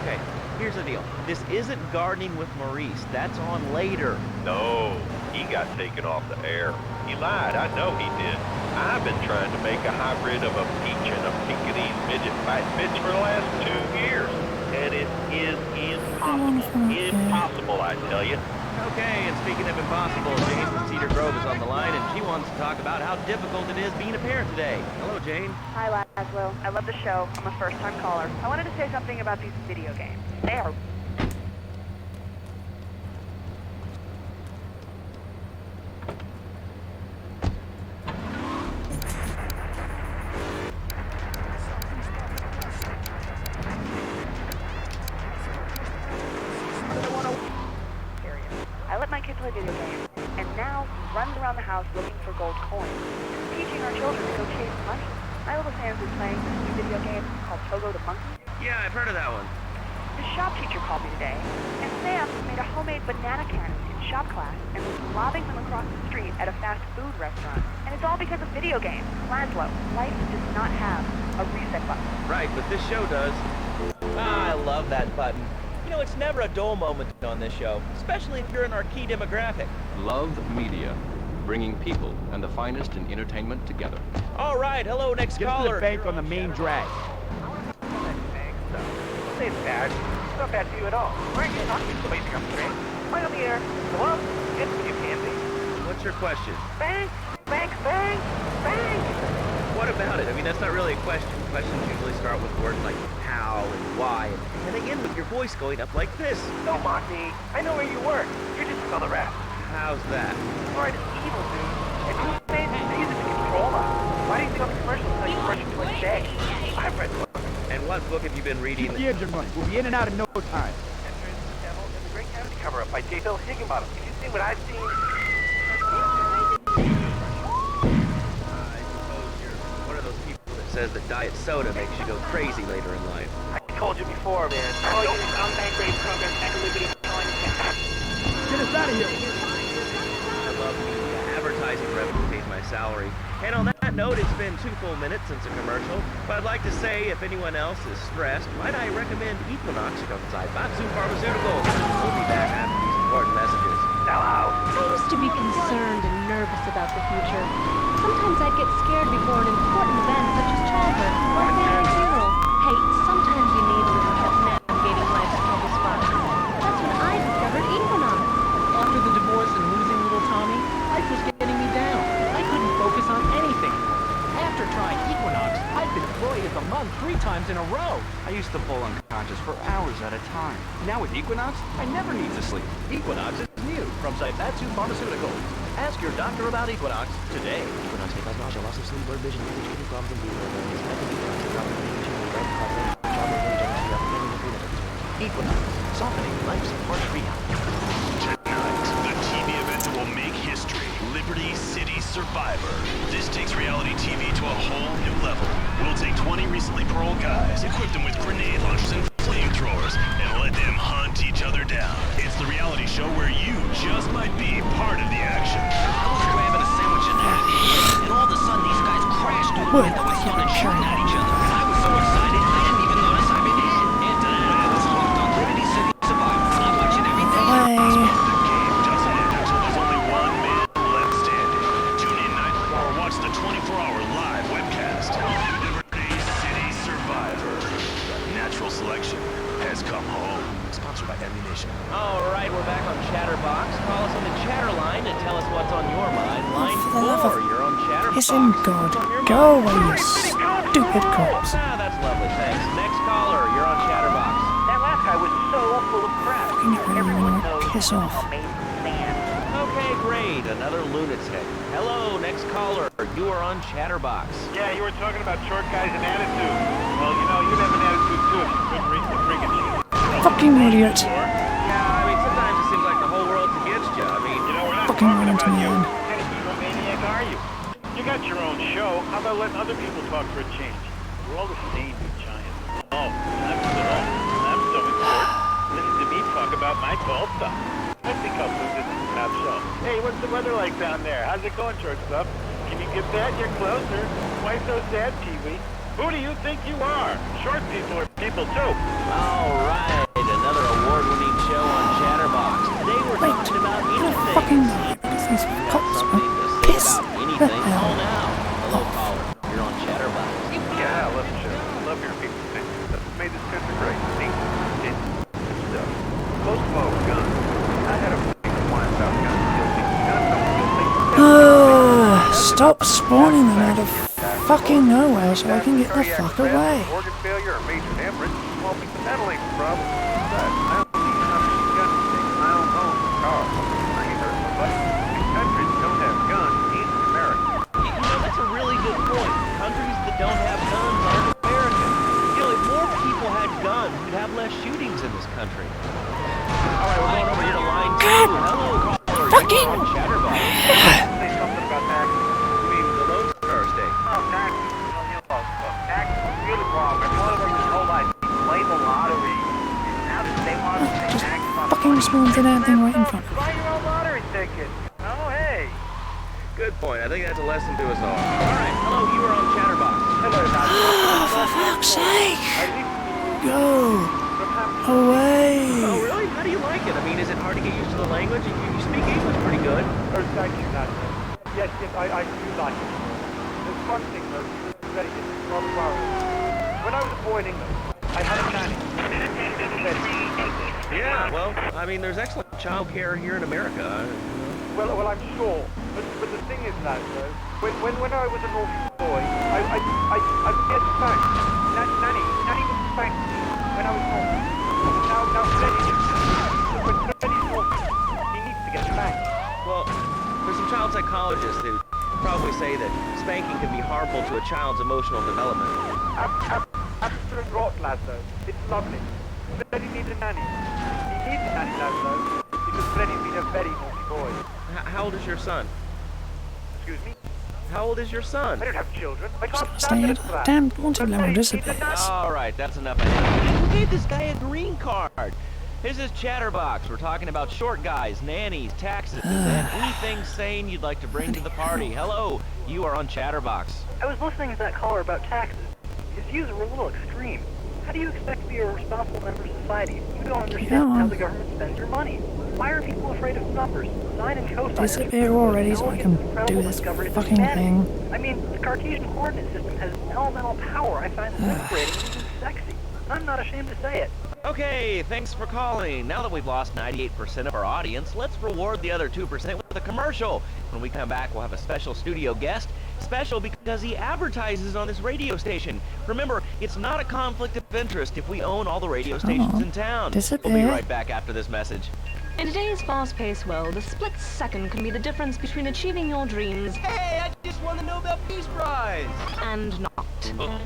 G: Okay, here's the deal. This isn't Gardening with Maurice. That's on later.
C: No, he got taken off the air. He lied, I know he did. I've been trying to make a hybrid of a peach and a Pekingese midget fight bitch for the last 2 years. And it is impossible. Impossible, I tell you.
G: Okay, and speaking of impossible, Jane from Cedar Grove is on the line, and she wants to talk about how difficult it is being a parent today. Hello, Jane.
N: Hi, Laszlo. I love the show. I'm a first-time caller. I wanted to say something about these video games. They are... I let my kid play video games, and now he runs around the house looking for gold coins, teaching our children to go chase money. My little Sam's been playing this new video game called Togo the Monkey.
G: Yeah, I've heard of that one.
N: The shop teacher called me today, and Sam made a homemade banana cannon in shop class and was lobbing them across the street at a fast food restaurant. And it's all because of video games. Laszlo, life does not have a reset button.
G: Right, but this show does. Ah, I love that button. You know, it's never a dull moment on this show, especially if you're in our key demographic.
Q: Love Media, bringing people and the finest in entertainment together.
G: All right, hello, next caller.
W: The bank on the main drag.
H: Don't say it's bad. It's not bad to you at all. Why aren't you talking to somebody to come straight? Am I on the air? Hello? Yes, you can be.
G: What's your question?
H: Bank! Bank! Bank! Bank!
G: What about it? I mean, that's not really a question. Questions usually start with words like how and why, and they end with your voice going up like this.
H: Don't mock me. I know where you work. You're just another rat.
G: How's that?
H: Florida's evil, dude. And who made they use it to control us? Why do you think all the commercials tell you commercials to this day? I've read books.
G: And what book have you been reading?
W: Keep the engine running. We'll be in and out in no time.
H: Adventures of the Devil and the Great Cavity Cover-Up by J. Phil Higginbottom. If you've seen what I've seen...
G: Says that diet soda makes you go crazy later in life.
H: I told you before, man. Oh, you scumbag race program, equilibrium,
W: Get us out of here.
G: I love media. Advertising revenue pays my my salary. And on that note, it's been 2 full minutes since a commercial, but I'd like to say if anyone else is stressed, might I recommend Equinox coincide Batsu Pharmaceuticals. We'll be back after these important messages.
T: I used to be concerned and nervous about the future. Sometimes I'd get scared before an important event such as childbirth or a family funeral. Hey, sometimes you need a little help navigating life's trouble spots. That's when I discovered Equinox.
F: After the divorce and losing little Tommy, life was getting me down. I couldn't focus on anything. After trying Equinox, I've been employee of the month 3 times in a row.
B: I used to fall unconscious for hours at a time. Now with Equinox, I never need to sleep.
S: Equinox is new from Zaibatsu Pharmaceuticals. Ask your doctor about Equinox today. Equinox can cause nausea, loss of sleep, blurred vision, damage, kidney problems, and Equinox, softening life's harsh reality.
V: Tonight, the TV event that will make history. Liberty City Survivor. This takes reality TV to a whole new level. We'll take 20 recently paroled guys, equip them with grenade launchers and flamethrowers, and let them hunt each other down. It's the reality show where you just might be part of the action.
E: I was grabbing a sandwich in there, and all of a sudden these guys crashed through the window and started shooting at each other. I was so excited, I didn't even notice I'd been hit. After that, I was hooked on Liberty City Survivor. I'm watching every day.
V: There's only one man left standing. Tune in night or watch the 24-hour live webcast. Liberty City Survivor. Natural selection has come home. Sponsored by Ammunition.
G: All right, we're back on Chatterbox. Call us on the chatter line and tell us what's on your mind. Line 4, you're on Chatterbox.
A: Kissing God. Go away, you stupid cops.
G: Ah, that's lovely, thanks. Next caller, you're on Chatterbox.
H: That last guy was so full of crap. Everyone knows
A: Piss off.
H: amazing man.
G: Okay, great. Another lunatic. Hello, next caller. You are on Chatterbox.
I: Yeah, you were talking about short guys and attitude. Well, you know, you'd have an attitude too if you couldn't reach the freaking shit.
A: Fucking idiot.
G: Yeah, I mean, sometimes it seems like the whole world's against you. I mean,
I: You know, we're not
A: Fucking
I: talking
A: run into
I: about
A: me,
I: you.
A: man.
I: What kind of egomaniac are you? You got your own show. How about letting other people talk for a change? We're all the same, you giant. Oh, I'm so important. Listen to me talk about my golf stuff. I think I'll move this to the top shelf. Hey, what's the weather like down there? How's it going, shortstop? Can you get that? You're closer. Why so sad, Pee-wee? Who do you think you are? Short people are people too.
G: all right. Another award-winning show on Chatterbox. Today we're talking about anything.
A: Fucking lie, because these cops will piss the
G: Anything.
A: hell
G: Call now. Hello, caller. You're on Chatterbox.
C: Yeah, I love the show. I love hearing people think. That's what made this country great. Neat, good stuff. Most of all, guns. I had a f***ing wine about guns. Guns don't kill things.
A: Stop spawning them out of fucking nowhere so I can get the fuck away.
C: Organ failure or major hemorrhage won't be the ventilating problem. Besides, I don't need enough machine guns to take my own home car. I ain't hurt nobody. These countries don't have guns in America.
G: You know, that's a really good point. Countries that don't have guns aren't American. You know, if more people had guns, we'd have less shootings in this country. All right, we're going over here to line 2. Hello, caller.
A: Fucking-
G: You're on Chatterbox.
C: Say something about taxes.
G: You mean the Lone Star State?
C: Oh, taxes. Taxes are really wrong. I've told them this whole life. Play the lottery. Now that they want to pay taxes on
A: Fucking spawns and everything right in front of me.
C: buy your own lottery ticket. Oh, hey.
G: Good point. I think that's a lesson to us all. All right. Hello, you are on Chatterbox.
A: Oh, for fuck's sake! Go away!
G: Oh, really? How do you like it? I mean, is it hard to get used to the language? You speak English pretty good.
I: Oh, thank you, Nat. Yes, I do like it. There's one thing, though, Betty, it's not worry. When I was a boy in England, I had a nanny.
G: Yeah, well, I mean, there's excellent child care here in America.
I: Well, I'm sure. But the thing is, Nat, when I was a naughty boy, I get spanked. Nanny was spanked me when I was naughty. Now when Freddie's naughty, he needs to get spanked.
G: Well, there's some child psychologists who probably say that spanking can be harmful to a child's emotional development.
I: Absolute rot, Laszlo. It's lovely. Freddie needs a nanny. He needs a nanny, Laszlo, because Freddie's been a very naughty boy.
G: How old is your son?
I: Excuse me?
G: How old is your son?
I: I don't have children. I can't
A: Stay
I: stand
A: at
I: this crap.
A: damn wanted level disappears.
G: All right, that's enough. Who gave this guy a green card? This is Chatterbox. We're talking about short guys, nannies, taxes, and anything sane you'd like to bring to the party. Hello, you are on Chatterbox.
H: I was listening to that caller about taxes. His views were a little extreme. How do you expect to be a responsible member of society if you don't understand how the government spends your money? Why are people afraid of numbers? Sine and cosine.
A: Disappear already so I can do this fucking thing.
H: I mean, the Cartesian coordinate system has elemental power I find liberating and even sexy. I'm not ashamed to say it.
G: Okay, thanks for calling. Now that we've lost 98% of our audience, let's reward the other 2% with a commercial. When we come back, we'll have a special studio guest. Special because he advertises on this radio station. Remember, it's not a conflict of interest if we own all the radio stations in town. We'll be right back after this message.
T: In today's fast-paced world, a split second can be the difference between achieving your dreams.
G: Hey, I just won the Nobel Peace Prize!
T: And not.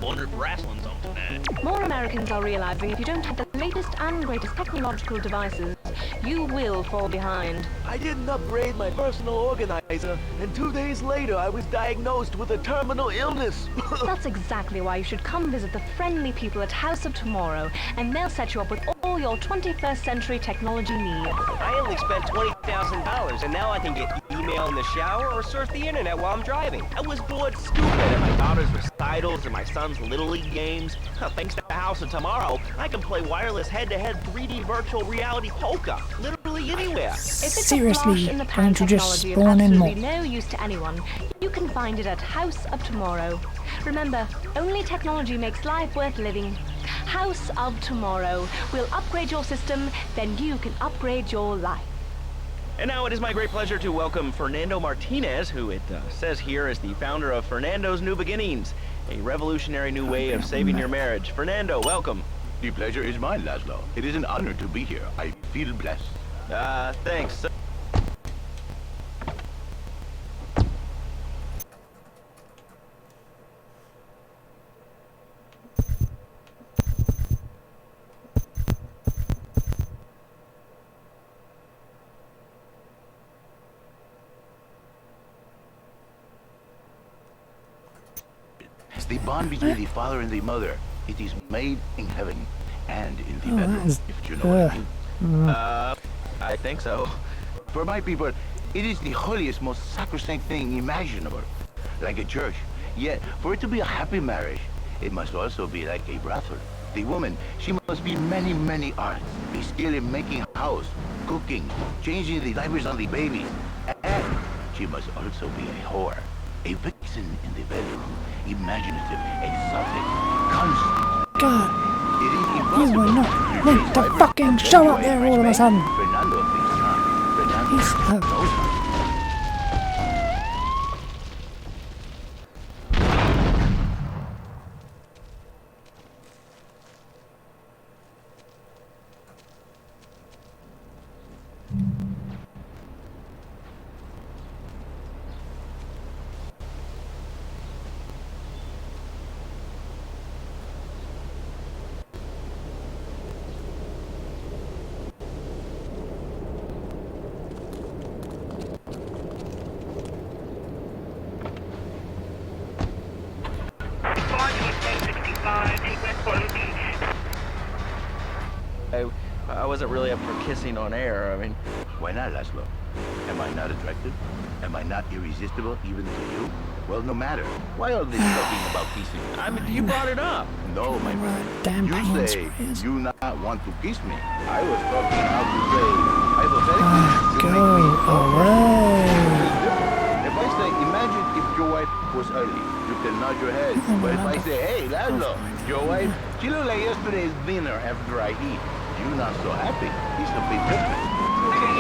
G: Wonder if wrestling's on tonight.
T: More Americans are realizing if you don't have the latest and greatest technological devices, you will fall behind.
S: I didn't upgrade my personal organizer, and 2 days later I was diagnosed with a terminal illness.
T: That's exactly why you should come visit the friendly people at House of Tomorrow, and they'll set you up with all your 21st century technology needs.
E: I only spent $20,000, and now I can get email in the shower or surf the internet while I'm driving. I was bored stupid at my daughter's recitals and my son's Little League games. Thanks to House of Tomorrow, I can play wireless head-to-head 3D virtual reality poker literally anywhere.
T: If it's
A: Seriously,
T: a flash in the pan
A: don't you just
T: technology of
A: spawn in more?
T: absolutely no use to anyone, you can find it at House of Tomorrow. Remember, only technology makes life worth living. House of Tomorrow. We'll upgrade your system, then you can upgrade your life.
G: And now it is my great pleasure to welcome Fernando Martinez, who it says here is the founder of Fernando's New Beginnings, a revolutionary new way of saving your marriage. Fernando, welcome.
R: The pleasure is mine, Laszlo. It is an honor to be here. I feel blessed.
G: Thanks.
R: The bond between the father and the mother, it is made in heaven and in the bedroom, if you know what I mean.
G: I think so.
R: For my people, it is the holiest, most sacrosanct thing imaginable, like a church. Yet, for it to be a happy marriage, it must also be like a brothel. The woman, she must be many, many arts. Be skilled in making house, cooking, changing the diapers on the baby. And she must also be a whore. A vixen in the bedroom, imaginative, exotic, constant.
A: God,
R: it is
A: you
R: impossible
A: were not meant to fucking show up there all of a sudden.
R: Fernando thinks not. Fernando knows not.
G: I wasn't really up for kissing on air. I mean,
R: why not, Laszlo? Am I not attractive? Am I not irresistible even to you? Well, no matter. Why all this talking about kissing?
G: I mean, you brought it up.
R: No, my friend.
A: Damn
R: You say you not want to kiss me. I was talking how to say hypothetically.
A: Go away.
R: If I say, imagine if your wife was early, you can nod your head. But if I say, hey, Laszlo, your wife, she looked like yesterday's dinner after I eat. You're not so happy. It's a big difference.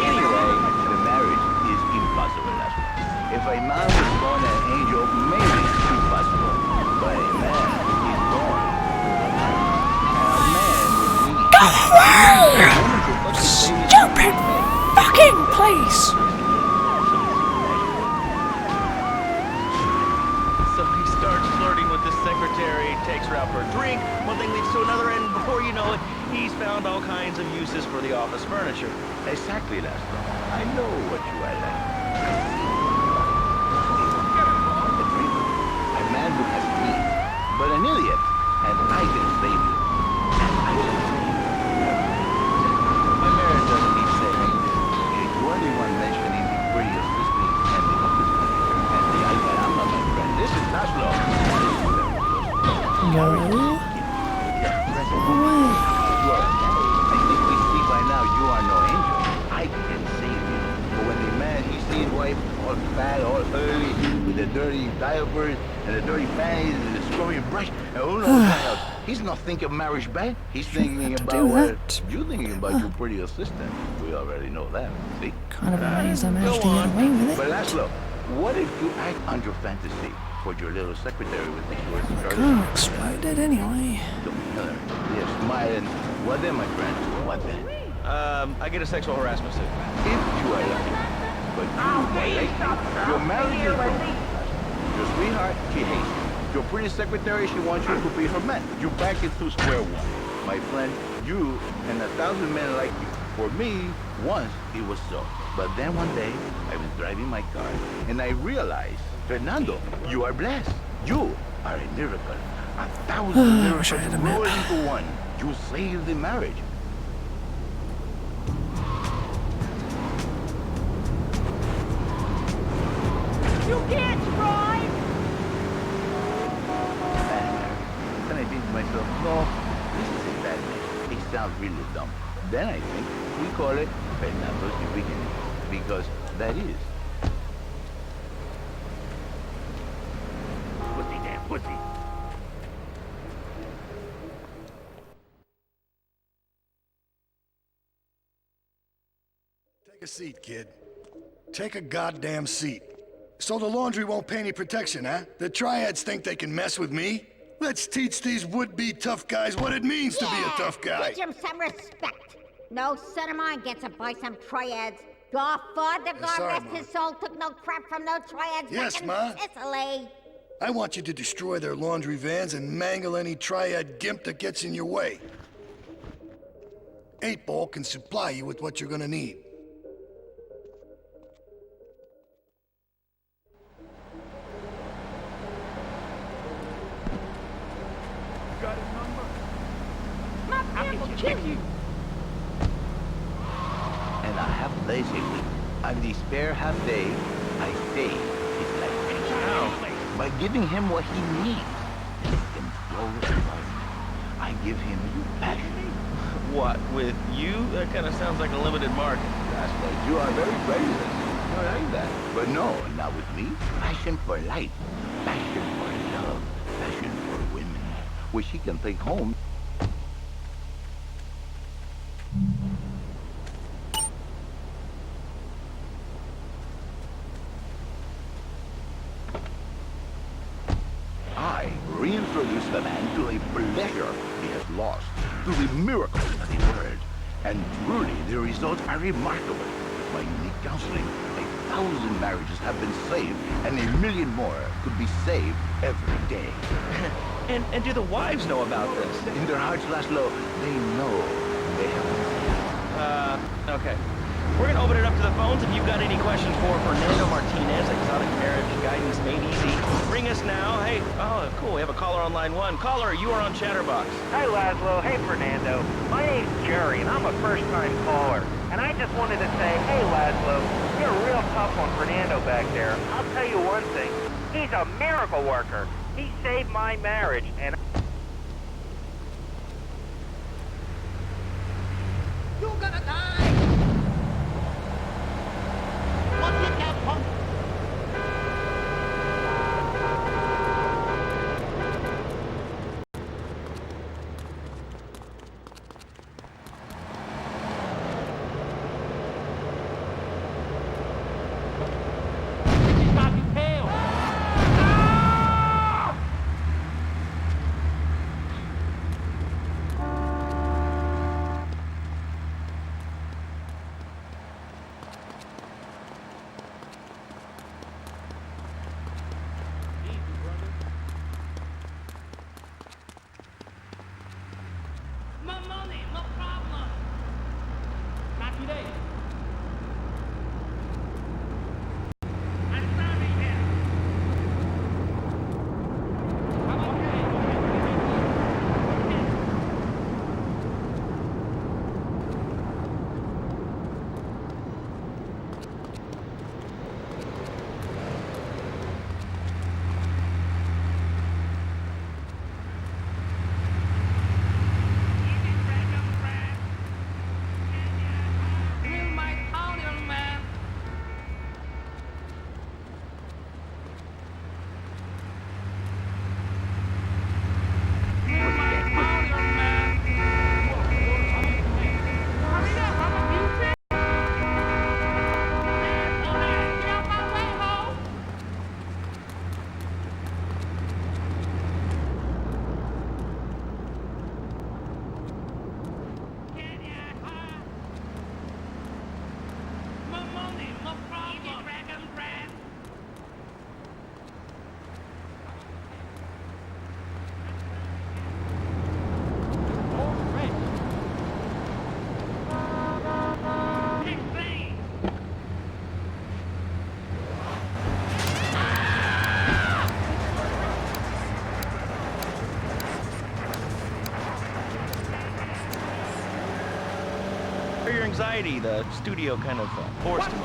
R: Anyway, the marriage is impossible, Laszlo. If a man was born an angel, maybe it's impossible. But a man is born. A man
A: Go away! Stupid fucking place!
G: So he starts flirting with the secretary, takes her out for a drink, one thing leads to another, and before you know it, he's found all kinds of uses for the office furniture.
R: Exactly, Laszlo. I know what you are like. A dreamer, a man who has needs, but an idiot, and I can save you. And I will save you.
G: My
A: go. Away.
R: I think we see by now you are no angel. I can save you. But when the man, he sees his wife all fat, all early, with the dirty diapers and the dirty panties and the scrubbing brush, and who knows what else. He's not thinking marriage bad. He's thinking about what you're thinking about your pretty assistant. We already know that, see?
A: Kind of amazed I managed to get away with it.
R: But Laszlo, what if you act on your fantasy for your little secretary with the short skirt?
A: Car exploded anyway.
R: Miller, you're smiling. What then, my friend? What then?
S: I get a sexual harassment suit.
R: If you are lucky. But you are late. Your marriage is broken. Your sweetheart, she hates you. Your pretty secretary, she wants you to be her man. You're back into square one. My friend, you and 1,000 men like you. For me, once it was so. But then one day, I was driving my car, and I realized, Fernando, you are blessed. You are a miracle. 1,000 miracles rolled into one. You saved the marriage.
U: You can't drive!
R: Then I think to myself, no, this isn't that nice. It sounds really dumb. Then I think we call it Fernando's New Beginning, because that is. Pussy, damn pussy.
K: Take a seat, kid. Take a goddamn seat. So the laundry won't pay any protection, huh? The triads think they can mess with me? Let's teach these would-be tough guys what it means to be a tough guy.
O: Teach him some respect. No son of mine gets it by some triads. Your father, God
K: sorry,
O: rest
K: Ma.
O: his soul, took no crap from no triads
K: Yes,
O: back in
K: Ma.
O: Sicily.
K: I want you to destroy their laundry vans and mangle any triad gimp that gets in your way. 8-Ball can supply you with what you're gonna need.
R: Got his number. And a half lazy week. On the spare half day, I save his life. By giving him what he needs. Control of I give him passion.
S: What, with you? That kind of sounds like a limited market.
R: That's right. You are very prejudiced. You like that. But no, not with me. Passion for life. Passion for love. Passion for women. Which he can take home. I reintroduce the man to a pleasure he has lost, to the miracles of the word. And truly, the results are remarkable. With my unique counseling, 1,000 marriages have been saved, and 1,000,000 more could be saved every day.
S: And do the wives know about this?
R: In their hearts, Laszlo, they know they have
S: Okay. We're gonna open it up to the phones. If you've got any questions for Fernando Martinez, Exotic Marriage Guidance Made Easy, ring us now. Hey, oh, cool, we have a caller on line 1. Caller, you are on Chatterbox.
H: Hi, Laszlo. Hey, Fernando. My name's Jerry, and I'm a first-time caller. And I just wanted to say, hey, Laszlo, you're real tough on Fernando back there. I'll tell you one thing. He's a miracle worker. He saved my marriage, and...
O: You're gonna die! What you got, punk?
S: anxiety. The studio kind of forced him.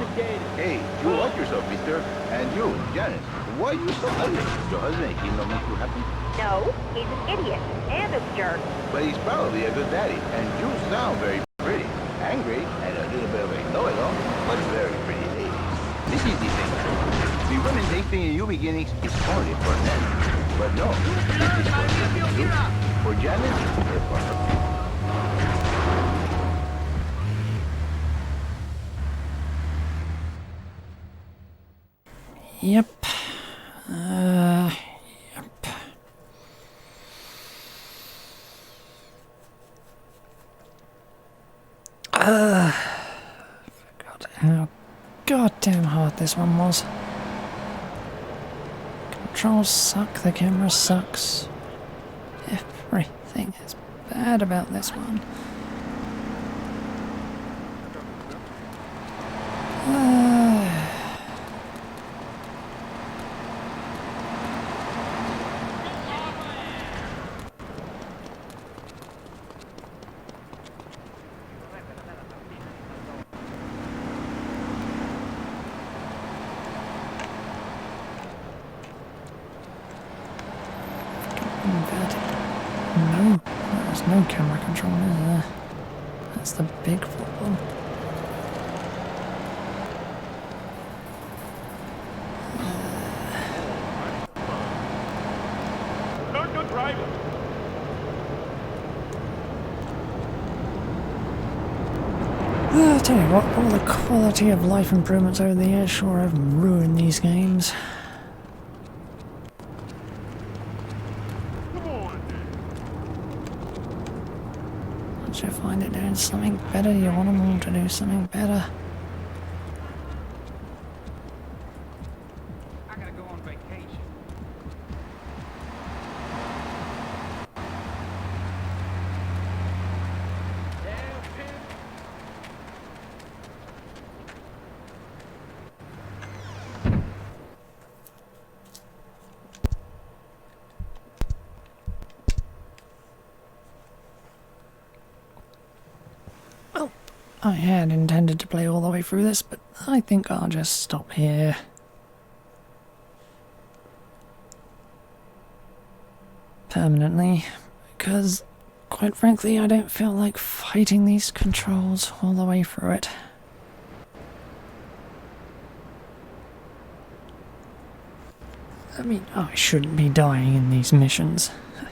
R: Hey, you watch yourself, mister. And you, Janice, why are you so ugly? Your husband, he don't make you happy?
N: No, he's an idiot and a jerk.
R: But he's probably a good daddy, and you sound very pretty. Angry, and a little bit of a know-it-all, but very pretty lady. This is the thing. The women they think in new beginnings is only for men. But no, this is for you. For Janice, or for her.
A: Yep. Yep. Forgot how goddamn hard this one was. Controls suck, the camera sucks. Everything is bad about this one. No, there's no camera control, is there? That's the big problem.
I: Don't drive it.
A: I tell you what, all the quality of life improvements over the years sure have ruined these games. Once you find it doing something better, you want them all to do something better.
D: I gotta go on vacation.
A: I had intended to play all the way through this, but I think I'll just stop here. Permanently, because, quite frankly, I don't feel like fighting these controls all the way through it. I mean, I shouldn't be dying in these missions. I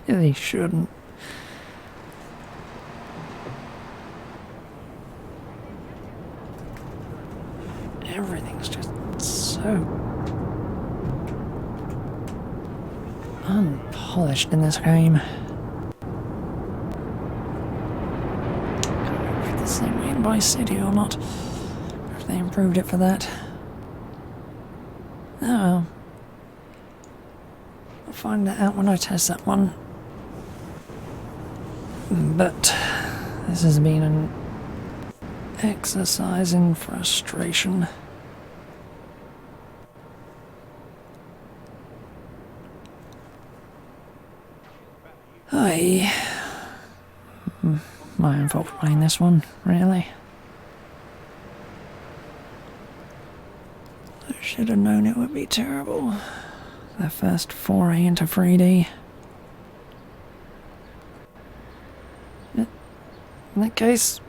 A: really shouldn't. Everything's just so unpolished in this game. I don't know if it's the same way in Vice City or not, or if they improved it for that. Oh, I'll find that out when I test that one. But this has been an exercise in frustration. My own fault for playing this one, really. I should have known it would be terrible. The first foray into 3D. In that case...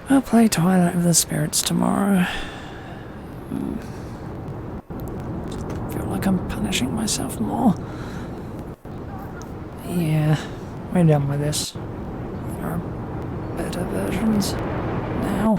A: I'll play Twilight of the Spirits tomorrow. Feel like I'm punishing myself more. Yeah, we're done with this. There are better versions now.